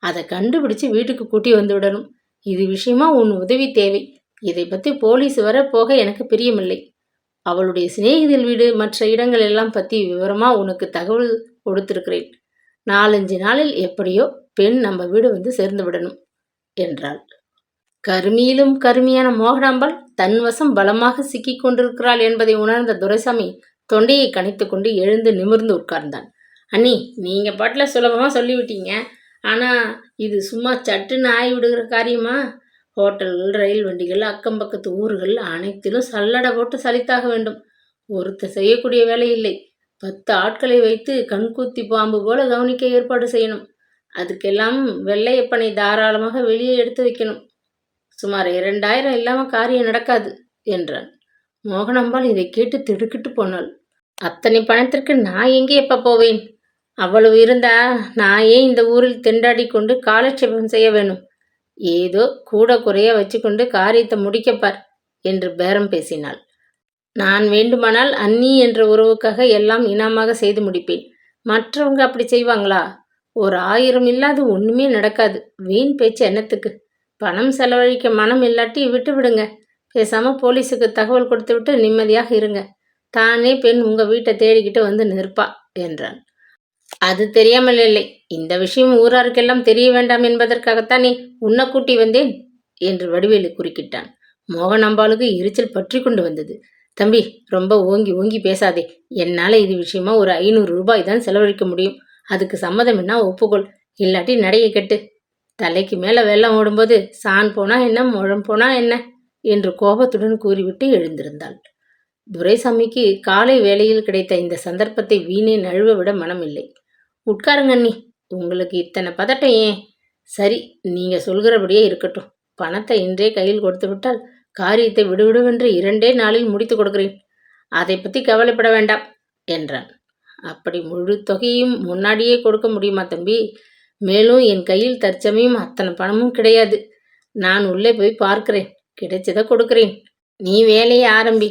அதை கண்டுபிடிச்சு வீட்டுக்கு கூட்டி வந்து விடணும். இது விஷயமா உன் உதவி தேவை. இதை பற்றி போலீஸ் வர போக எனக்கு பிரியமில்லை. அவளுடைய சிநேகிதல் வீடு மற்ற இடங்கள் எல்லாம் பற்றி விவரமாக உனக்கு தகவல் கொடுத்திருக்கிறேன். 4-5 நாளில் எப்படியோ பெண் நம்ம வீடு வந்து சேர்ந்து விடணும் என்றாள். கருமியிலும் கருமியான மோகனாம்பாள் தன் வசம் பலமாக சிக்கிக் கொண்டிருக்கிறாள் என்பதை உணர்ந்த துரைசாமி தொண்டையை கனைத்து கொண்டு எழுந்து நிமிர்ந்து உட்கார்ந்தான். அண்ணி, நீங்க பாட்டில் சுலபமாக சொல்லிவிட்டீங்க. ஆனால் இது சும்மா சட்டுன்னு ஆகிவிடுகிற காரியமா? ஹோட்டல்கள், ரயில் வண்டிகள், அக்கம் பக்கத்து ஊர்கள் அனைத்திலும் சல்லடை போட்டு சலித்தாக வேண்டும். ஒருத்தர் செய்யக்கூடிய வேலை இல்லை. 10 ஆட்களை வைத்து கண்கூத்தி பாம்பு போல கவனிக்க ஏற்பாடு செய்யணும். அதுக்கெல்லாம் வெள்ளையப்பனை தாராளமாக வெளியே எடுத்து வைக்கணும். சுமார் 2000 இல்லாமல் காரியம் நடக்காது என்றான். மோகனாம்பாள் இதை கேட்டு திடுக்கிட்டு போனாள். அத்தனை பணத்திற்கு நான் எங்கே எப்போ போவேன்? அவ்வளவு இருந்தா நான் ஏன் இந்த ஊரில் திண்டாடி கொண்டு காலட்சேபம் செய்ய வேணும்? ஏதோ கூட குறைய வச்சுக்கொண்டு காரியத்தை முடிக்கப்பார் என்று பேரம் பேசினாள். நான் வேண்டுமானால் அண்ணி என்ற உறவுக்காக எல்லாம் இனாமாக செய்து முடிப்பேன். மற்றவங்க அப்படி செய்வாங்களா? ஒரு 1000 இல்லாது ஒன்றுமே நடக்காது. வீண் பேச்சு என்னத்துக்கு? பணம் செலவழிக்க மனம் இல்லாட்டி விட்டு விடுங்க. பேசாமல் போலீஸுக்கு தகவல் கொடுத்து விட்டு நிம்மதியாக இருங்க. தானே பெண் உங்கள் வீட்டை தேடிக்கிட்டு வந்து நிற்பா என்றான். அது தெரியாமல் இல்லை. இந்த விஷயம் ஊராருக்கெல்லாம் தெரிய வேண்டாம் என்பதற்காகத்தானே உன்னை கூட்டி வந்தேன் என்று வடிவேலு குறுக்கிட்டான். மோகனாம்பாளுக்கு எரிச்சல் பற்றி கொண்டு வந்தது. தம்பி, ரொம்ப ஓங்கி ஓங்கி பேசாதே. என்னால் இது விஷயமா ஒரு 500 ரூபாய் தான் செலவழிக்க முடியும். அதுக்கு சம்மதம் என்ன ஒப்புக்கொள், இல்லாட்டி நடைய கெட்டு. தலைக்கு மேலே வெள்ளம் ஓடும்போது சான் போனா என்ன, முழம் போனா என்ன என்று கோபத்துடன் கூறிவிட்டு எழுந்திருந்தாள். துரைசாமிக்கு காலை வேளையில் கிடைத்த இந்த சந்தர்ப்பத்தை வீணே நழுவ விட மனமில்லை. உட்காருங்க அண்ணி, உங்களுக்கு இத்தனை பதட்டம் ஏன்? சரி, நீங்கள் சொல்கிறபடியே இருக்கட்டும். பணத்தை இன்றே கையில் கொடுத்து விட்டால் காரியத்தை விடுவிடுவென்று 2 நாளில் முடித்து கொடுக்கிறேன். அதை பற்றி கவலைப்பட வேண்டாம் என்றான். அப்படி முழு தொகையும் முன்னாடியே கொடுக்க முடியுமா தம்பி? மேலும் என் கையில் தற்சமயம் அத்தனை பணமும் கிடையாது. நான் உள்ளே போய் பார்க்கிறேன், கிடைச்சதை கொடுக்கிறேன். நீ வேலையை ஆரம்பி.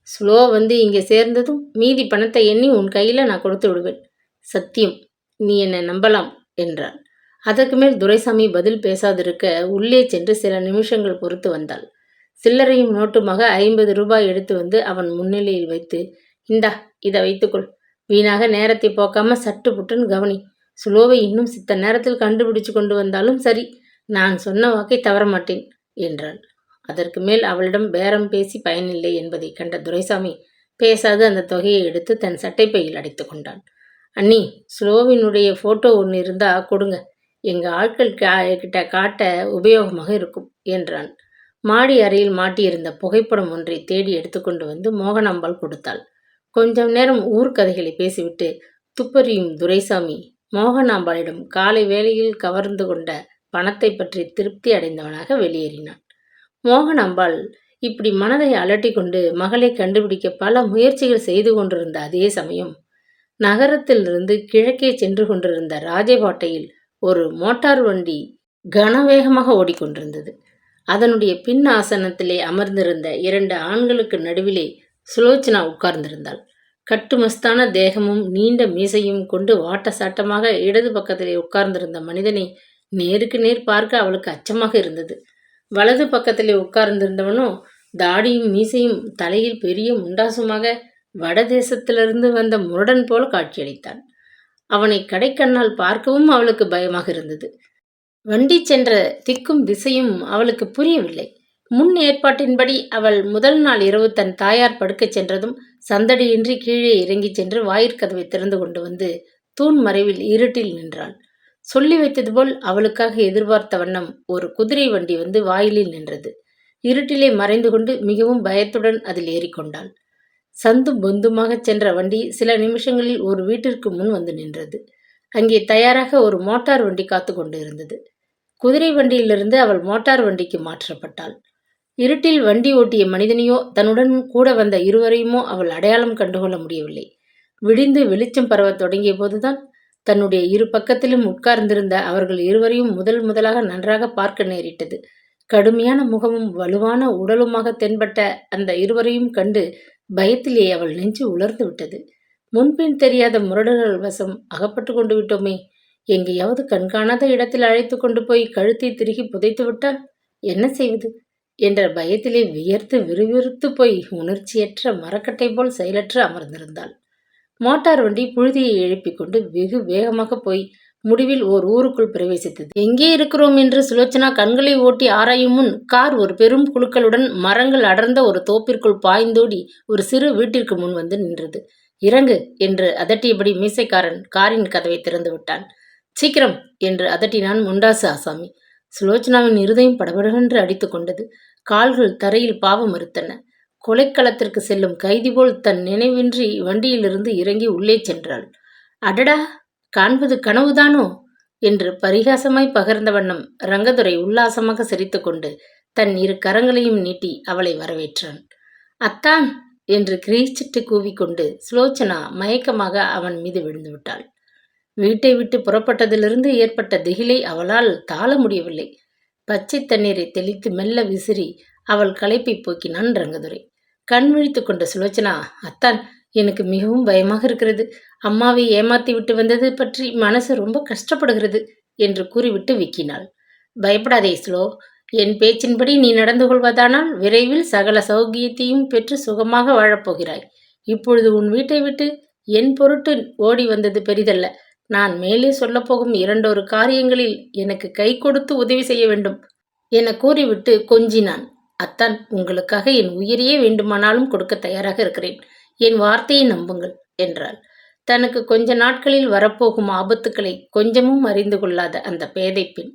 ஸ்லோ வந்து இங்கே சேர்ந்ததும் மீதி பணத்தை எண்ணி உன் கையில் நான் கொடுத்து விடுவேன். சத்தியம், நீ என்னை நம்பலாம் என்றாள். அதற்கு மேல் துரைசாமி பதில் பேசாதிருக்க உள்ளே சென்று சில நிமிஷங்கள் பொறுத்து வந்தாள். சில்லறையும் நோட்டுமாக 50 ரூபாய் எடுத்து வந்து அவன் முன்னிலையில் வைத்து, இந்தா, இதை வைத்துக்கொள். வீணாக நேரத்தை போக்காம சட்டு புட்டுன்னு கவனி. சுலோவை இன்னும் சித்த நேரத்தில் கண்டுபிடிச்சு கொண்டு வந்தாலும் சரி, நான் சொன்ன வாக்கை தவற மாட்டேன் என்றாள். அதற்கு மேல் அவளிடம் பேரம் பேசி பயனில்லை என்பதை கண்ட துரைசாமி பேசாது அந்த தொகையை எடுத்து தன் சட்டைப்பையில் அடைத்து கொண்டான். அண்ணி, ஸ்லோவினுடைய ஃபோட்டோ ஒன்று இருந்தால் கொடுங்க. எங்கள் ஆட்கள் கிட்ட காட்ட உபயோகமாக இருக்கும் என்றான். மாடி அறையில் மாட்டியிருந்த புகைப்படம் ஒன்றை தேடி எடுத்துக்கொண்டு வந்து மோகனாம்பாள் கொடுத்தாள். கொஞ்சம் நேரம் ஊர்க்கதைகளை பேசிவிட்டு துப்பறியும் துரைசாமி மோகனாம்பாளிடம் காலை வேளையில் கவர்ந்து கொண்ட பணத்தை பற்றி திருப்தி அடைந்தவனாக வெளியேறினான். மோகனாம்பாள் இப்படி மனதை அலட்டி கொண்டு மகளை கண்டுபிடிக்க பல முயற்சிகள் செய்து கொண்டிருந்த அதே சமயம் நகரத்திலிருந்து கிழக்கே சென்று கொண்டிருந்த ராஜபாட்டையில் ஒரு மோட்டார் வண்டி கனவேகமாக ஓடிக்கொண்டிருந்தது. அதனுடைய பின் ஆசனத்திலே அமர்ந்திருந்த 2 ஆண்களுக்கு நடுவிலே சுலோச்சனா உட்கார்ந்திருந்தாள். கட்டுமஸ்தான தேகமும் நீண்ட மீசையும் கொண்டு வாட்ட சாட்டமாக இடது பக்கத்திலே உட்கார்ந்திருந்த மனிதனை நேருக்கு நேர் பார்க்க அவளுக்கு அச்சமாக இருந்தது. வலது பக்கத்திலே உட்கார்ந்திருந்தவனோ தாடியும் மீசையும் தலையில் பெரிய முண்டாசுமாக வடதேசத்திலிருந்து வந்த முரடன் போல காட்சியளித்தான். அவனை கடைக்கண்ணால் பார்க்கவும் அவளுக்கு பயமாக இருந்தது. வண்டி சென்ற திக்கும் திசையும் அவளுக்கு புரியவில்லை. முன் ஏற்பாட்டின்படி அவள் முதல் நாள் இரவு தன் தாயார் படுக்கச் சென்றதும் சந்தடியின்றி கீழே இறங்கி சென்று வாயிற்கதவை திறந்து கொண்டு வந்து தூண் மறைவில் இருட்டில் நின்றாள். சொல்லி வைத்தது போல் அவளுக்காக எதிர்பார்த்த வண்ணம் ஒரு குதிரை வண்டி வந்து வாயிலில் நின்றது. இருட்டிலே மறைந்து கொண்டு மிகவும் பயத்துடன் அதில் ஏறிக்கொண்டாள். சந்தும் பொந்துமாகச் சென்ற வண்டி சில நிமிஷங்களில் ஒரு வீட்டிற்கு முன் வந்து நின்றது. அங்கே தயாராக ஒரு மோட்டார் வண்டி காத்து கொண்டு இருந்தது. குதிரை வண்டியிலிருந்து அவள் மோட்டார் வண்டிக்கு மாற்றப்பட்டாள். இருட்டில் வண்டி ஓட்டிய மனிதனையோ தன்னுடன் கூட வந்த இருவரையுமோ அவள் அடையாளம் கண்டுகொள்ள முடியவில்லை. விடிந்து வெளிச்சம் பரவத் தொடங்கிய போதுதான் தன்னுடைய இரு பக்கத்திலும் உட்கார்ந்திருந்த அவர்கள் இருவரையும் முதல் முதலாக நன்றாக பார்க்க நேரிட்டது. கடுமையான முகமும் வலுவான உடலுமாக தென்பட்ட அந்த இருவரையும் கண்டு பயத்திலே அவள் நெஞ்சு உலர்ந்து விட்டது. முன்பின் தெரியாத முரடர்கள் வசம் அகப்பட்டு கொண்டு விட்டோமே, எங்கேயாவது கண்காணாத இடத்தில் அழைத்து கொண்டு போய் கழுத்தை திருகி புதைத்து விட்டால் என்ன செய்வது என்ற பயத்திலே வியர்த்து விறுவிறுத்து போய் உணர்ச்சியற்ற மரக்கட்டை போல் செயலற்று அமர்ந்திருந்தாள். மோட்டார் வண்டி புழுதியை எழுப்பிக் கொண்டு வெகு வேகமாக போய் முடிவில் ஓர் ஊருக்குள் பிரவேசித்தது. எங்கே இருக்கிறோம் என்று சுலோச்சனா கண்களை ஓட்டி ஆராயும் முன் கார் ஒரு பெரும் குழுக்களுடன் மரங்கள் அடர்ந்த ஒரு தோப்பிற்குள் பாய்ந்தோடி ஒரு சிறு வீட்டிற்கு முன் வந்து நின்றது. இறங்கு என்று அதட்டியபடி மீசைக்காரன் காரின் கதவை திறந்து விட்டான். சீக்கிரம் என்று அதட்டினான் முண்டாசு ஆசாமி. சுலோச்சனாவின் இருதயம் படபடவென்று அடித்து கொண்டது. கால்கள் தரையில் பாவ மறுத்தன. கொலைக்களத்திற்கு செல்லும் கைதி போல் தன் நினைவின்றி வண்டியிலிருந்து இறங்கி உள்ளே சென்றாள். அடடா, காண்பது கனவுதானோ என்று பரிகாசமாய் பகர்ந்த வண்ணம் ரங்கதுரை உல்லாசமாக சிரித்துக்கொண்டு தன் இரு கரங்களையும் நீட்டி அவளை வரவேற்றான். அத்தான் என்று கிரீச்சிட்டு கூவிக்கொண்டு சுலோச்சனா மயக்கமாக அவன் மீது விழுந்து விட்டாள். வீட்டை விட்டு புறப்பட்டதிலிருந்து ஏற்பட்ட திகிலை அவளால் தாள முடியவில்லை. பச்சை தண்ணீரை தெளித்து மெல்ல விசிறி அவள் களைப்பை போக்கினான் ரங்கதுரை. கண் விழித்து கொண்ட சுலோச்சனா, அத்தான், எனக்கு மிகவும் பயமாக இருக்கிறது. அம்மாவை ஏமாத்தி விட்டு வந்தது பற்றி மனசு ரொம்ப கஷ்டப்படுகிறது என்று கூறிவிட்டு விக்கினாள். பயப்படாதே சுலோ, என் பேச்சின்படி நீ நடந்து கொள்வதானால் விரைவில் சகல சௌகியத்தையும் பெற்று சுகமாக வாழப்போகிறாய். இப்பொழுது உன் வீட்டை விட்டு என் பொருட்டு ஓடி வந்தது பெரிதல்ல. நான் மேலே சொல்லப்போகும் 2 காரியங்களில் எனக்கு கை கொடுத்து உதவி செய்ய வேண்டும் என கூறிவிட்டு கொஞ்சினான். அத்தான், உங்களுக்காக என் உயிரையே வேண்டுமானாலும் கொடுக்க தயாராக இருக்கிறேன். என் வார்த்தையை நம்புங்கள் என்றாள். தனக்கு கொஞ்ச நாட்களில் வரப்போகும் ஆபத்துக்களை கொஞ்சமும் அறிந்து கொள்ளாத அந்த பேதை பெண்.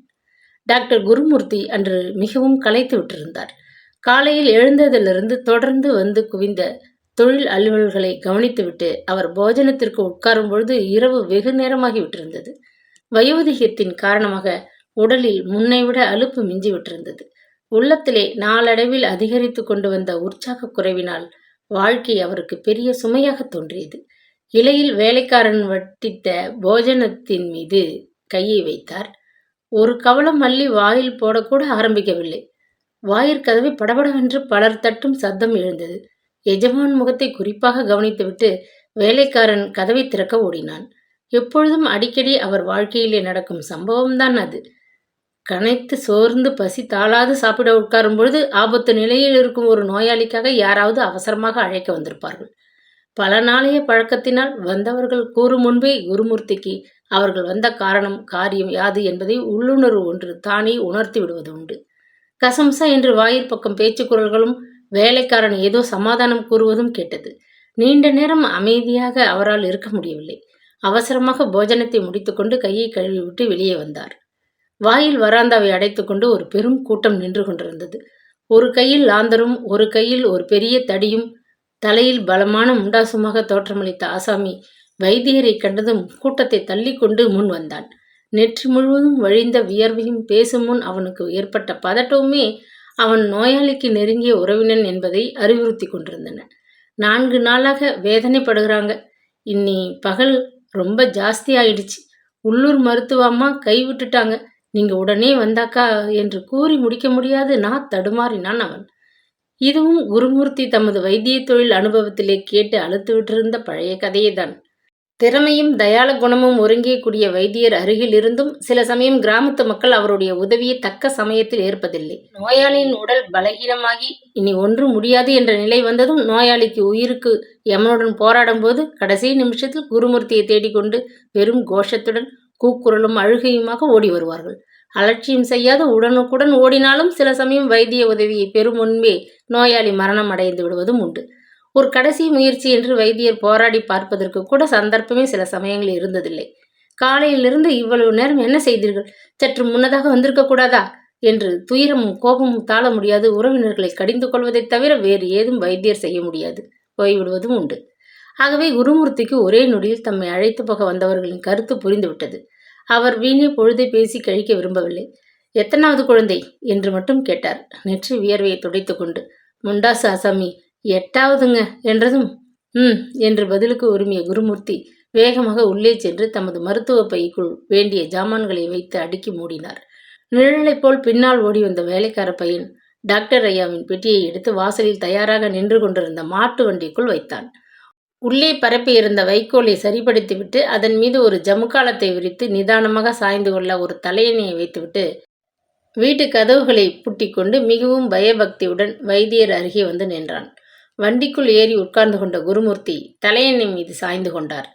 டாக்டர் குருமூர்த்தி அன்று மிகவும் களைத்து விட்டிருந்தார். காலையில் எழுந்ததிலிருந்து தொடர்ந்து வந்து குவிந்த தொழில் அலுவல்களை கவனித்துவிட்டு அவர் போஜனத்திற்கு உட்காரும் பொழுது இரவு வெகு நேரமாகி விட்டிருந்தது. வயோதிகத்தின் காரணமாக உடலில் முன்னைவிட அலுப்பு மிஞ்சி விட்டிருந்தது. உள்ளத்திலே நாளடைவில் அதிகரித்து கொண்டு வந்த உற்சாக குறைவினால் வாழ்க்கை அவருக்கு பெரிய சுமையாக தோன்றியது. இலையில் வேலைக்காரன் வட்டித்த போஜனத்தின் மீது கையை வைத்தார். ஒரு கவளம் அள்ளி வாயில் போடக்கூட ஆரம்பிக்கவில்லை. வாயிற்கதவை படபடவென்று பலர் தட்டும் சத்தம் எழுந்தது. எஜமான் முகத்தை குறிப்பாக கவனித்துவிட்டு வேலைக்காரன் கதவை திறக்க ஓடினான். எப்பொழுதும் அடிக்கடி அவர் வாழ்க்கையிலே நடக்கும் சம்பவம்தான் அது. கனைத்து சோர்ந்து பசி தாளாது சாப்பிட உட்காரும் பொழுது ஆபத்து நிலையில் இருக்கும் ஒரு நோயாளிக்காக யாராவது அவசரமாக அழைக்க வந்திருப்பார்கள். பல நாளைய பழக்கத்தினால் வந்தவர்கள் கூறும் முன்பே குருமூர்த்திக்கு அவர்கள் வந்த காரணம் காரியம் யாது என்பதை உள்ளுணர்வு ஒன்று தானே உணர்த்தி விடுவது உண்டு. கசம்சா என்று வாயிற் பக்கம் பேச்சு குரல்களும் வேலைக்காரன் ஏதோ சமாதானம் கூறுவதும் கேட்டது. நீண்ட நேரம் அமைதியாக அவரால் இருக்க முடியவில்லை. அவசரமாக போஜனத்தை முடித்துக்கொண்டு கையை கழுவிவிட்டு வெளியே வந்தார். வாயில் வராந்தாவை அடைத்துக்கொண்டு ஒரு பெரும் கூட்டம் நின்று கொண்டிருந்தது. ஒரு கையில் லாந்தரும் ஒரு கையில் ஒரு பெரிய தடியும் தலையில் பலமான முண்டாசுமாக தோற்றமளித்த ஆசாமி வைத்தியரை கண்டதும் கூட்டத்தை தள்ளி கொண்டு முன் வந்தான். நெற்றி முழுவதும் வழிந்த வியர்வையும் பேசும் முன் அவனுக்கு ஏற்பட்ட பதட்டவுமே அவன் நோயாளிக்கு நெருங்கிய உறவினன் என்பதை அறிவுறுத்தி கொண்டிருந்தன. 4 நாளாக வேதனைப்படுகிறாங்க. இன்னி பகல் ரொம்ப ஜாஸ்தி ஆயிடுச்சு. உள்ளூர் மருத்துவம்மா கை விட்டுட்டாங்க. நீங்க உடனே வந்தாக்கா என்று கூறி முடிக்க முடியாது நான் தடுமாறினான் அவன். இதுவும் குருமூர்த்தி தமது வைத்திய தொழில் அனுபவத்திலே கேட்டு அழுத்து விட்டிருந்த பழைய கதையேதான். திறமையும் தயால குணமும் ஒருங்கியக்கூடிய வைத்தியர் அருகில் இருந்தும் சில சமயம் கிராமத்து மக்கள் அவருடைய உதவியை தக்க சமயத்தில் ஏற்பதில்லை. நோயாளியின் உடல் பலகீனமாகி இனி ஒன்றும் முடியாது என்ற நிலை வந்ததும் நோயாளிக்கு உயிருக்கு யமனுடன் போராடும் போது கடைசி நிமிஷத்தில் குருமூர்த்தியை தேடிக்கொண்டு வெறும் கோஷத்துடன் கூக்குரலும் அழுகையுமாக ஓடி வருவார்கள். அலட்சியம் செய்யாது உடனுக்குடன் ஓடினாலும் சில சமயம் வைத்திய உதவியை பெறும் முன்பே நோயாளி மரணம் அடைந்து விடுவதும் உண்டு. ஒரு கடைசி முயற்சி என்று வைத்தியர் போராடி பார்ப்பதற்கு கூட சந்தர்ப்பமே சில சமயங்களில் இருந்ததில்லை. காலையிலிருந்து இவ்வளவு நேரம் என்ன செய்தீர்கள்? சற்று முன்னதாக வந்திருக்க கூடாதா என்று துயரமும் கோபமும் தாழ முடியாது உறவினர்களை கடிந்து கொள்வதைத் தவிர வேறு ஏதும் வைத்தியர் செய்ய முடியாது, போய்விடுவதும் உண்டு. ஆகவே குருமூர்த்திக்கு ஒரே நொடியில் தம்மை அழைத்து போக வந்தவர்களின் கருத்து புரிந்துவிட்டது. அவர் வீணே பொழுதை பேசி கழிக்க விரும்பவில்லை. எத்தனாவது குழந்தை என்று மட்டும் கேட்டார் நெற்றி வியர்வையை துடைத்து கொண்டு. முண்டாசு ஆசாமி 8ஆவதுங்க என்றதும் என்று பதிலுக்கு உரிமைய குருமூர்த்தி வேகமாக உள்ளே சென்று தமது மருத்துவ பைக்குள் வேண்டிய ஜாமான்களை வைத்து அடுக்கி மூடினார். நிழலைப் போல் பின்னால் ஓடி வந்த வேலைக்கார பையன் டாக்டர் ஐயாவின் பெட்டியை எடுத்து வாசலில் தயாராக நின்று கொண்டிருந்த மாட்டு வண்டிக்குள் வைத்தான். உள்ளே பரப்பியிருந்த வைக்கோலை சரிப்படுத்திவிட்டு அதன் மீது ஒரு ஜமுக்காலத்தை விரித்து நிதானமாக சாய்ந்து கொள்ள ஒரு தலையணையை வைத்துவிட்டு வீட்டு கதவுகளை பூட்டி கொண்டு மிகவும் பயபக்தியுடன் வைத்தியர் அருகே வந்து நின்றான். வண்டிக்குள் ஏறி உட்கார்ந்து கொண்ட குருமூர்த்தி தலையணை மீது சாய்ந்து கொண்டார்.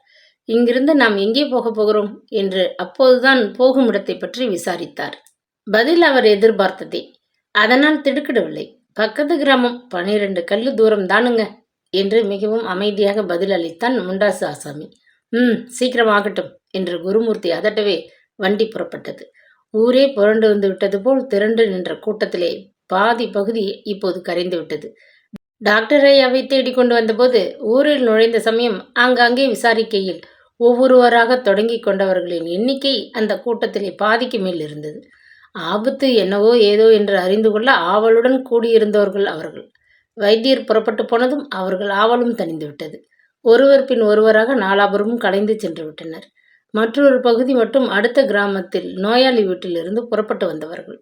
இங்கிருந்து நாம் எங்கே போகப் போகிறோம் என்று அப்போதுதான் போகும் இடத்தை பற்றி விசாரித்தார். பதில் அவர் எதிர்பார்த்ததே. அதனால் திடுக்கிடவில்லை. பக்கத்து கிராமம், 12 கல்லு தூரம் தானுங்க என்று மிகவும் அமைதியாக பதில் அளித்தான் முண்டாசு ஆசாமி. சீக்கிரம் ஆகட்டும் என்று குருமூர்த்தி அதட்டவே வண்டி புறப்பட்டது. ஊரே புரண்டு வந்து விட்டது போல் திரண்டு நின்ற கூட்டத்திலே பாதி பகுதி இப்போது கரைந்து விட்டது. டாக்டர் ஐயாவை தேடிக் கொண்டு வந்தபோது ஊரில் நுழைந்த சமயம் ஆங்காங்கே விசாரிக்கையில் ஒவ்வொருவராக தொடங்கி கொண்டவர்களின் எண்ணிக்கை அந்த கூட்டத்திலே பாதிக்கு மேல் இருந்தது. ஆபத்து என்னவோ ஏதோ என்று அறிந்து கொள்ள ஆவலுடன் கூடியிருந்தவர்கள் அவர்கள். வைத்தியர் புறப்பட்டு போனதும் அவர்கள் ஆவலும் தணிந்துவிட்டது. ஒருவர் பின் ஒருவராக நாலாபுரமும் கலைந்து சென்று விட்டனர். மற்றொரு பகுதி மட்டும் அடுத்த கிராமத்தில் நோயாளி வீட்டிலிருந்து புறப்பட்டு வந்தவர்கள்.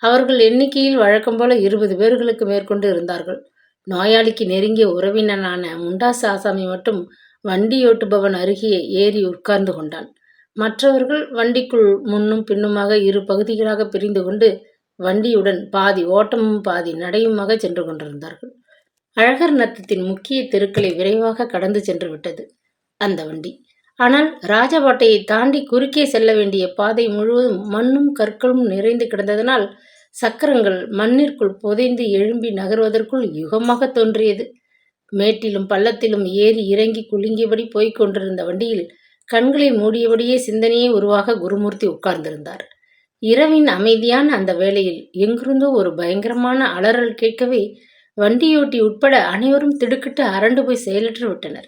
அவர்கள் எண்ணிக்கையில் வழக்கம் போல 20 பேர்களுக்கு மேற்கொண்டு இருந்தார்கள். நோயாளிக்கு நெருங்கிய உறவினனான முண்டாசு ஆசாமி மட்டும் வண்டியோட்டுபவன் அருகே ஏறி உட்கார்ந்து கொண்டான். மற்றவர்கள் வண்டிக்குள் முன்னும் பின்னுமாக 2 பகுதிகளாக பிரிந்து கொண்டு வண்டியுடன் பாதி ஓட்டமும் பாதி நடையுமாக சென்று கொண்டிருந்தார்கள். அழகர் நத்தத்தின் முக்கிய தெருக்களை விரைவாக கடந்து சென்று விட்டது அந்த வண்டி. ஆனால் ராஜபாட்டையை தாண்டி குறுக்கே செல்ல வேண்டிய பாதை முழுவதும் மண்ணும் கற்களும் நிறைந்து கிடந்ததனால் சக்கரங்கள் மண்ணிற்குள் புதைந்து எழும்பி நகர்வதற்குள் யுகமாக தோன்றியது. மேட்டிலும் பள்ளத்திலும் ஏறி இறங்கி குலுங்கியபடி போய்க் கொண்டிருந்த வண்டியில் கண்களை மூடியபடியே சிந்தனையே உருவாக குருமூர்த்தி உட்கார்ந்திருந்தார். இரவின் அமைதியான அந்த வேளையில் எங்கிருந்தோ ஒரு பயங்கரமான அலறல் கேட்கவே வண்டியோட்டி உட்பட அனைவரும் திடுக்கிட்டு அரண்டு போய் செயலற்று விட்டனர்.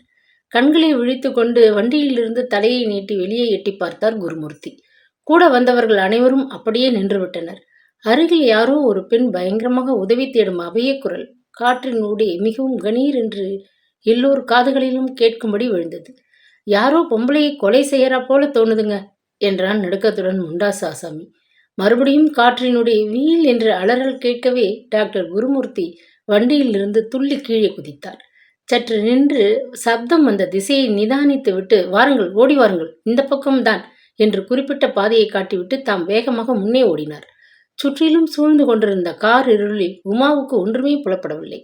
கண்களை விழித்து கொண்டு வண்டியிலிருந்து தலையை நீட்டி வெளியே எட்டி பார்த்தார் குருமூர்த்தி. கூட வந்தவர்கள் அனைவரும் அப்படியே நின்று விட்டனர். அருகில் யாரோ ஒரு பெண் பயங்கரமாக உதவி தேடும் அபய குரல் காற்றின் ஊடே மிகவும் கணீர் என்று எல்லோர் காதுகளிலும் கேட்கும்படி விழுந்தது. யாரோ பொம்பளையை கொலை செய்யறா போல தோணுதுங்க என்றான் நடுக்கத்துடன் முண்டாசு ஆசாமி. மறுபடியும் காற்றினுடைய வீல் என்று அலறல் கேட்கவே டாக்டர் குருமூர்த்தி வண்டியிலிருந்து துள்ளி கீழே குதித்தார். சற்று நின்று சப்தம் வந்த திசையை நிதானித்து விட்டு, வாருங்கள், ஓடி வாருங்கள், இந்த பக்கம்தான் என்று குறிப்பிட்ட பாதையை காட்டிவிட்டு தாம் வேகமாக முன்னே ஓடினார். சுற்றிலும் சூழ்ந்து கொண்டிருந்த கார் இருளில் உமாவுக்கு ஒன்றுமே புலப்படவில்லை.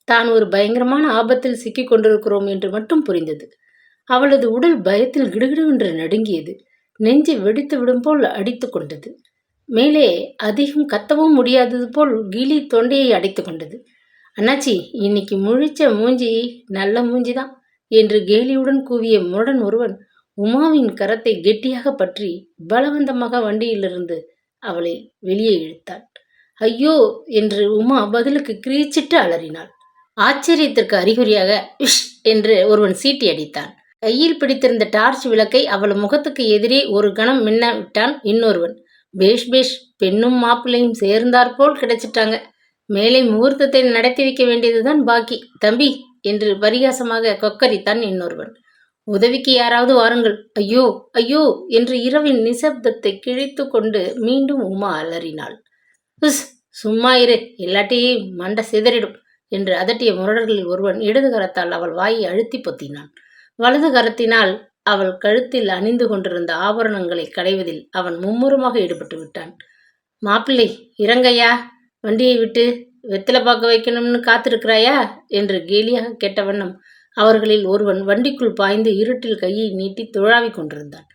தான் ஒரு பயங்கரமான ஆபத்தில் சிக்கிக் கொண்டிருக்கிறோம் என்று மட்டும் புரிந்தது. அவளது உடல் பயத்தில் கிடுகிடுவென்று நடுங்கியது. நெஞ்சு வெடித்து விடும் போல் அடித்து கொண்டது. மேலே அதிகம் கத்தவும் முடியாதது போல் கிளி தொண்டையை அடைத்து கொண்டது. அண்ணாச்சி, இன்னைக்கு முழிச்ச மூஞ்சி நல்ல மூஞ்சிதான் என்று கேலியுடன் கூவிய முரடன் ஒருவன் உமாவின் கரத்தை கெட்டியாக பற்றி பலவந்தமாக வண்டியிலிருந்து அவளை வெளியே இழுத்தான். ஐயோ என்று உமா பதிலுக்கு கிரீச்சிட்டு அலறினாள். ஆச்சரியத்திற்கு அறிகுறியாக விஷ் என்று ஒருவன் சீட்டி அடித்தான். கையில் பிடித்திருந்த டார்ச் விளக்கை அவள் முகத்துக்கு எதிரே ஒரு கணம் மின்ன விட்டான் இன்னொருவன். பேஷ் பேஷ், பெண்ணும் மாப்பிள்ளையும் சேர்ந்தாற்போல் கிடைச்சிட்டாங்க. மேலே முகூர்த்தத்தை நடத்தி வைக்க வேண்டியதுதான் பாக்கி. தம்பி என்று பரிகாசமாக கொக்கரித்தான் இன்னொருவன். உதவிக்கு யாராவது வாருங்கள், ஐயோ ஐயோ என்று இரவின் நிசப்தத்தை கிழித்து கொண்டு மீண்டும் உமா அலறினாள். சும்மா இரு, இல்லாட்டியும் மண்டை சிதறிடும் என்று அதட்டிய முரடர்களில் ஒருவன் இடது கரத்தால் அவள் வாயை அழுத்தி பொத்தினான். வலது கரத்தினால் அவள் கழுத்தில் அணிந்து கொண்டிருந்த ஆபரணங்களை களைவதில் அவன் மும்முரமாக ஈடுபட்டு விட்டான். மாப்பிள்ளை இறங்கையா, வண்டியை விட்டு வெத்தில பார்க்க வைக்கணும்னு காத்திருக்கிறாயா என்று கேலியாக கேட்ட வண்ணம் அவர்களில் ஒருவன் வண்டிக்குள் பாய்ந்து இருட்டில் கையை நீட்டி துழாவி கொண்டிருந்தான்.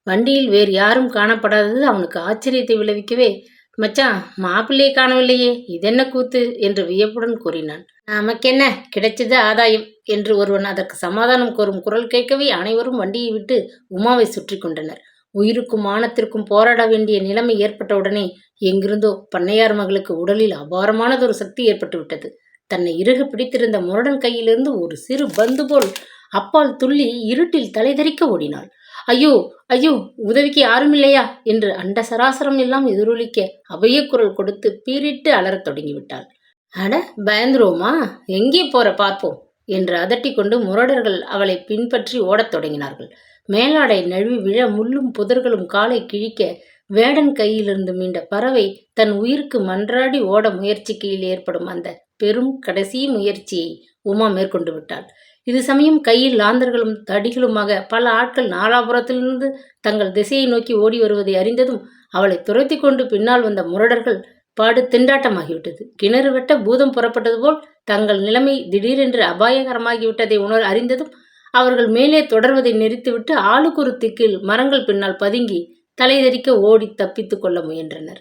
வண்டியில் வேறு யாரும் காணப்படாதது அவனுக்கு ஆச்சரியத்தை விளைவிக்கவே, மச்சான், மாப்பிள்ளையை காணவில்லையே, இதென்ன கூத்து என்று வியப்புடன் கூறினான். நமக்கென்ன, கிடைச்சது ஆதாயம் என்று ஒருவன் அதற்கு சமாதானம் கோரும் குரல் கேட்கவே அனைவரும் வண்டியை விட்டு உமாவை சுற்றி கொண்டனர். உயிருக்கும் மானத்திற்கும் போராட வேண்டிய நிலைமை ஏற்பட்டவுடனே எங்கிருந்தோ பண்ணையார் மகளுக்கு உடலில் அபாரமானதொரு சக்தி ஏற்பட்டு விட்டது. தன்னை இறுக பிடித்திருந்த முரடன் கையிலிருந்து ஒரு சிறு பந்து போல் அப்பால் துள்ளி இருட்டில் தலைதறிக்க ஓடினாள். ஐயோ ஐயோ, உதவிக்கு யாரும் இல்லையா என்று அண்ட சராசரம் எல்லாம் எதிரொலிக்க அபய குரல் கொடுத்து பீறிட்டு அலறத் தொடங்கிவிட்டாள். அட, பயந்துருவோமா? எங்கே போற பார்ப்போம் என்று அதட்டி கொண்டு முரடர்கள் அவளை பின்பற்றி ஓடத் தொடங்கினார்கள். மேலாடை நழுவி விழ முள்ளும் புதர்களும் காலை கிழிக்க வேடன் கையிலிருந்து மீண்ட பறவை தன் உயிருக்கு மன்றாடி ஓட முயற்சிக்கையில் ஏற்படும் அந்த பெரும் கடைசி முயற்சியை உமா மேற்கொண்டு விட்டாள். இது சமயம் கையில் லாந்தர்களும் தடிகளுமாக பல ஆட்கள் நாலாபுரத்திலிருந்து தங்கள் திசையை நோக்கி ஓடி வருவதை அறிந்ததும் அவளை துரத்தி கொண்டு பின்னால் வந்த முரடர்கள் பாடு திண்டாட்டமாகிவிட்டது. கிணறு வெட்ட பூதம் புறப்பட்டது போல் தங்கள் நிலைமை திடீரென்று அபாயகரமாகிவிட்டதை அறிந்ததும் அவர்கள் மேலே தொடர்வதை நிறுத்திவிட்டு ஆளுக்கு ஒரு திக்கில் மரங்கள் பின்னால் பதுங்கி தலைதெறிக்க ஓடி தப்பித்து கொள்ள முயன்றனர்.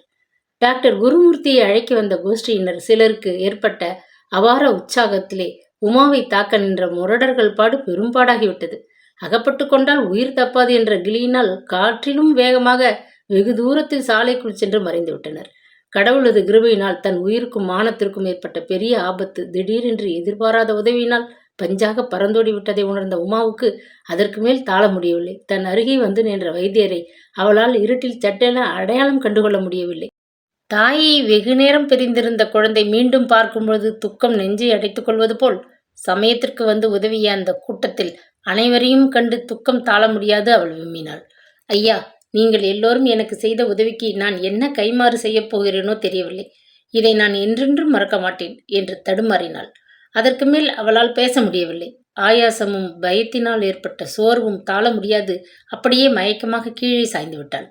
டாக்டர் குருமூர்த்தியை அழைக்க வந்த கோஷ்டியினர் சிலருக்கு ஏற்பட்ட அபார உற்சாகத்திலே உமாவை தாக்க நின்ற முரடர்கள் பாடு பெரும்பாடாகிவிட்டது. அகப்பட்டு கொண்டால் உயிர் தப்பாது என்ற கிளியினால் காற்றிலும் வேகமாக வெகு தூரத்தில் சாலைக்குள் சென்று மறைந்து விட்டனர். கடவுளது கிருபையினால் தன் உயிருக்கும் மானத்திற்கும் ஏற்பட்ட பெரிய ஆபத்து திடீரென்று எதிர்பாராத உதவியினால் பஞ்சாக பறந்தோடி விட்டதை உணர்ந்த உமாவுக்கு அதற்கு மேல் தாழ முடியவில்லை. தன் அருகே வந்து நின்ற வைத்தியரை அவளால் இருட்டில் சட்டென அடையாளம் கண்டுகொள்ள முடியவில்லை. தாயை வெகு நேரம் பிரிந்திருந்த குழந்தை மீண்டும் பார்க்கும்பொழுது துக்கம் நெஞ்சை அடைத்துக் கொள்வது போல் சமயத்திற்கு வந்து உதவிய அந்த கூட்டத்தில் அனைவரையும் கண்டு துக்கம் தாழ முடியாது அவள் விம்மினாள். ஐயா, நீங்கள் எல்லோரும் எனக்கு செய்த உதவிக்கு நான் என்ன கைமாறு செய்யப் போகிறேனோ தெரியவில்லை. இதை நான் என்றென்றும் மறக்க மாட்டேன் என்று தடுமாறினாள். அதற்கு மேல் அவளால் பேச முடியவில்லை. ஆயாசமும் பயத்தினால் ஏற்பட்ட சோர்வும் தாழ முடியாது அப்படியே மயக்கமாக கீழே சாய்ந்து விட்டாள்.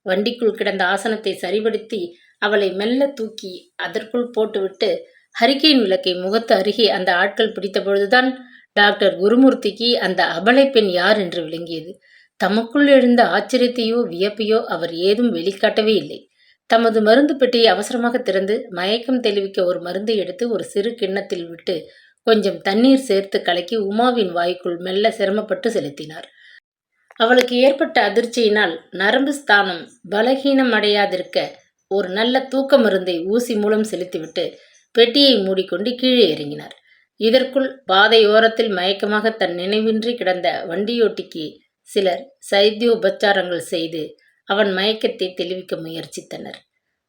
வண்டிக்குள் கிடந்த ஆசனத்தை சரிபடுத்தி அவளை மெல்ல தூக்கி அதற்குள் போட்டுவிட்டு ஹரிக்கேன் விளக்கை முகத்து அருகே அந்த ஆட்கள் பிடித்த பொழுதுதான் டாக்டர் குருமூர்த்திக்கு அந்த அபலை பெண் யார் என்று விளங்கியது. தமக்குள் எழுந்த ஆச்சரியத்தையோ வியப்பையோ அவர் ஏதும் வெளிக்காட்டவே இல்லை. தமது மருந்து பெட்டியை அவசரமாக திறந்து மயக்கம் தெளிவிக்க ஒரு மருந்தை எடுத்து ஒரு சிறு கிண்ணத்தில் விட்டு கொஞ்சம் தண்ணீர் சேர்த்து கலக்கி உமாவின் வாய்க்குள் மெல்ல சிரமப்பட்டு செலுத்தினார். அவளுக்கு ஏற்பட்ட அதிர்ச்சியினால் நரம்பு ஸ்தானம் பலகீனம் அடையாதிருக்க ஒரு நல்ல தூக்க மருந்தை ஊசி மூலம் செலுத்திவிட்டு பெட்டியை மூடிக்கொண்டு கீழே இறங்கினார். இதற்குள் பாதையோரத்தில் மயக்கமாக தன் நினைவின்றி கிடந்த வண்டியோட்டிக்கு சிலர் சைத்தியோபச்சாரங்கள் செய்து அவன் மயக்கத்தை தெளிவிக்க முயற்சித்தனர்.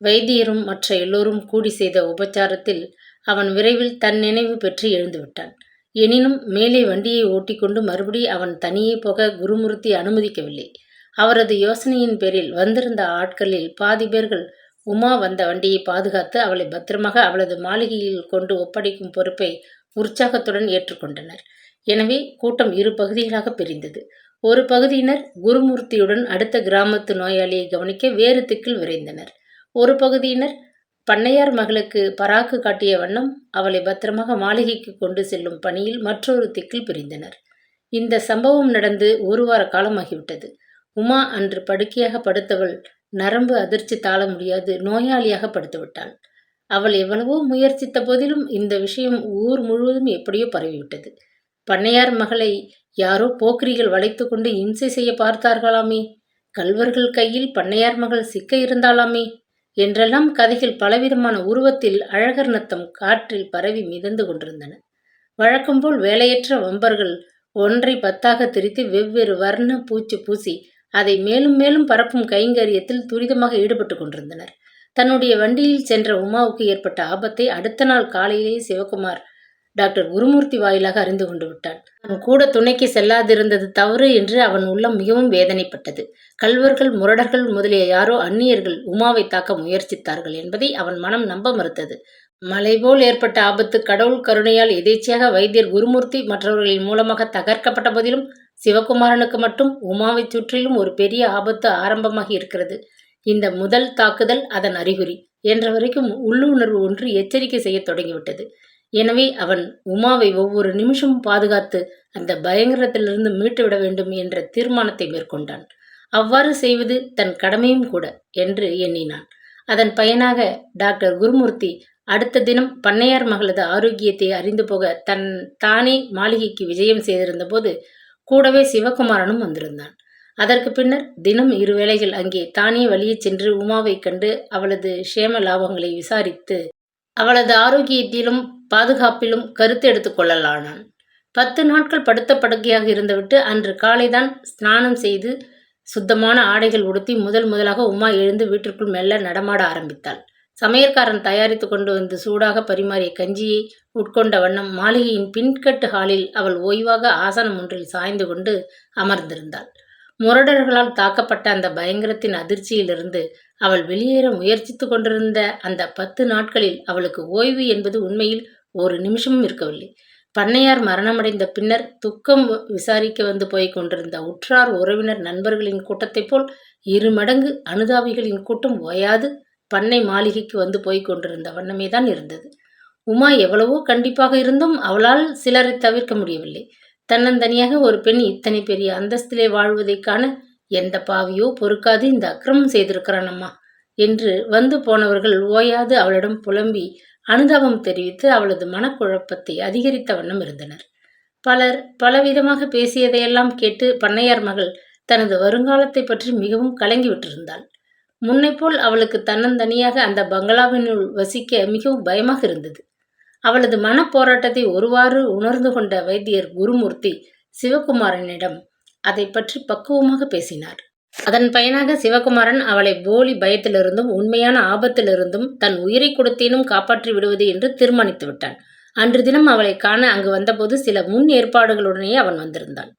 வைத்தியரும் மற்ற எல்லோரும் கூடி செய்த உபச்சாரத்தில் அவன் விரைவில் தன் நினைவு பெற்று எழுந்துவிட்டான். எனினும் மேலே வண்டியை ஓட்டிக்கொண்டு மறுபடி அவன் தனியே போக குருமூர்த்தி அனுமதிக்கவில்லை. அவரது யோசனையின் பேரில் வந்திருந்த ஆட்களில் பாதி பேர்கள் உமா வந்த வண்டியை பாதுகாத்து அவளை பத்திரமாக அவளது மாளிகையில் கொண்டு ஒப்படைக்கும் பொறுப்பை உற்சாகத்துடன் ஏற்றுக்கொண்டனர். எனவே கூட்டம் இரு பகுதிகளாக பிரிந்தது. ஒரு பகுதியினர் குருமூர்த்தியுடன் அடுத்த கிராமத்து நோயாளியை கவனிக்க வேறு திக்கில் விரைந்தனர். ஒரு பகுதியினர் பண்ணையார் மகளுக்கு பராக்கு காட்டிய வண்ணம் அவளை பத்திரமாக மாளிகைக்கு கொண்டு செல்லும் பணியில் மற்றொரு திக்கில் பிரிந்தனர். இந்த சம்பவம் நடந்து ஒரு வார காலமாகிவிட்டது. உமா அன்று படுக்கையாக படுத்தவள் நரம்பு அதிர்ச்சி தாழ முடியாது நோயாளியாக படுத்துவிட்டாள். அவள் எவ்வளவோ முயற்சித்த போதிலும் இந்த விஷயம் ஊர் முழுவதும் எப்படியோ பரவிவிட்டது. பண்ணையார் மகளை யாரோ போக்கிரிகள் வளைத்து கொண்டு இம்சை செய்ய பார்த்தார்களாமே, கல்வர்கள் கையில் பண்ணையார் மகள் சிக்க இருந்தாலாமே என்றெல்லாம் கதைகள் பலவிதமான உருவத்தில் அழகர் நத்தம் காற்றில் பரவி மிதந்து கொண்டிருந்தன. வழக்கம்போல் வேலையற்ற வம்பர்கள் ஒன்றை 10ஆக திரித்து வெவ்வேறு வர்ண பூச்சு பூசி அதை மேலும் மேலும் பரப்பும் கைங்கரியத்தில் துரிதமாக ஈடுபட்டு கொண்டிருந்தனர். தன்னுடைய வண்டியில் சென்ற உமாவுக்கு ஏற்பட்ட ஆபத்தை அடுத்த நாள் காலையிலேயே சிவகுமார் டாக்டர் குருமூர்த்தி வாயிலாக அறிந்து கொண்டு விட்டான். அவன் கூட துணைக்கு செல்லாதிருந்தது தவறு என்று அவன் உள்ளம் மிகவும் வேதனைப்பட்டது. கல்வர்கள், முரடர்கள் முதலிய யாரோ அந்நியர்கள் உமாவை தாக்க முயற்சித்தார்கள் என்பதை அவன் மனம் நம்ப மறுத்தது. மலை போல் ஏற்பட்ட ஆபத்து கடவுள் கருணையால் எதேச்சையாக வைத்தியர் குருமூர்த்தி மற்றவர்களின் மூலமாக தகர்க்கப்பட்ட போதிலும் சிவகுமாரனுக்கு மட்டும் உமாவை சுற்றிலும் ஒரு பெரிய ஆபத்து ஆரம்பமாகி இருக்கிறது. இந்த முதல் தாக்குதல் அதன் அறிகுறி என்ற வரைக்கும் உள்ளுணர்வு ஒன்று எச்சரிக்கை செய்ய தொடங்கிவிட்டது. எனவே அவன் உமாவை ஒவ்வொரு நிமிஷமும் பாதுகாத்து அந்த பயங்கரத்திலிருந்து மீட்டுவிட வேண்டும் என்ற தீர்மானத்தை மேற்கொண்டான். அவ்வாறு செய்வது தன் கடமையும் கூட என்று எண்ணினான். அதன் பயனாக டாக்டர் குருமூர்த்தி அடுத்த தினம் பண்ணையார் மகளது ஆரோக்கியத்தை அறிந்து போக தானே மாளிகைக்கு விஜயம் செய்திருந்த போது கூடவே சிவகுமாரனும் வந்திருந்தான். அதற்கு பின்னர் தினம் 2 வேளைகள் அங்கே தானே வழியே சென்று உமாவை கண்டு அவளது க்ஷேம லாபங்களை விசாரித்து அவளது ஆரோக்கியத்திலும் பாதுகாப்பிலும் கருத்து எடுத்துக் கொள்ளலானான். 10 நாட்கள் படுத்த படுக்கையாக இருந்துவிட்டு அன்று காலைதான் ஸ்நானம் செய்து சுத்தமான ஆடைகள் உடுத்தி முதல் முதலாக உமா எழுந்து வீட்டிற்குள் மெல்ல நடமாட ஆரம்பித்தாள். சமையற்காரன் தயாரித்து கொண்டு வந்து சூடாக பரிமாறிய கஞ்சியை உட்கொண்ட வண்ணம் மாளிகையின் பின்கட்டு ஹாலில் அவள் ஓய்வாக ஆசனம் ஒன்றில் சாய்ந்து கொண்டு அமர்ந்திருந்தாள். முரடர்களால் தாக்கப்பட்ட அந்த பயங்கரத்தின் அதிர்ச்சியிலிருந்து அவள் வெளியேற முயற்சித்து கொண்டிருந்த அந்த 10 நாட்களில் அவளுக்கு ஓய்வு என்பது உண்மையில் ஒரு நிமிஷமும் இருக்கவில்லை. பண்ணையார் மரணமடைந்த பின்னர் துக்கம் விசாரிக்க வந்து போய்க் கொண்டிருந்த உற்றார் உறவினர் நண்பர்களின் கூட்டத்தைப் போல் 2 மடங்கு அனுதாபிகளின் கூட்டம் ஓயாது பண்ணை மாளிகைக்கு வந்து போய்க் கொண்டிருந்த வண்ணமேதான் இருந்தது. உமா எவ்வளவோ கண்டிப்பாக இருந்தும் அவளால் சிலரை தவிர்க்க முடியவில்லை. தன்னந்தனியாக ஒரு பெண் இத்தனை பெரிய அந்தஸ்திலே வாழ்வதைக் காண எந்த பாவியோ பொறுக்காது இந்த அக்கிரமம் செய்திருக்கிறான் அம்மா என்று வந்து போனவர்கள் ஓயாது அவளிடம் புலம்பி அனுதாபம் தெரிவித்து அவளது மனக்குழப்பத்தை அதிகரித்த வண்ணம் இருந்தனர். பலர் பலவிதமாக பேசியதையெல்லாம் கேட்டு பண்ணையார் மகள் தனது வருங்காலத்தை பற்றி மிகவும் கலங்கிவிட்டிருந்தாள். முன்னைப்போல் அவளுக்கு தன்னந்தனியாக அந்த பங்களாவினுள் வசிக்க மிகவும் பயமாக இருந்தது. அவளது மனப்போராட்டத்தை ஒருவாறு உணர்ந்து கொண்ட வைத்தியர் குருமூர்த்தி சிவகுமாரனிடம் அதை பற்றி பக்குவமாக பேசினார். அதன் பயனாக சிவகுமாரன் அவளை போலி பயத்திலிருந்தும் உண்மையான ஆபத்திலிருந்தும் தன் உயிரை கொடுத்தேனும் காப்பாற்றி விடுவது என்று தீர்மானித்து விட்டான். அன்று தினம் அவளை காண அங்கு வந்தபோது சில முன் ஏற்பாடுகளுடனே அவன் வந்திருந்தான்.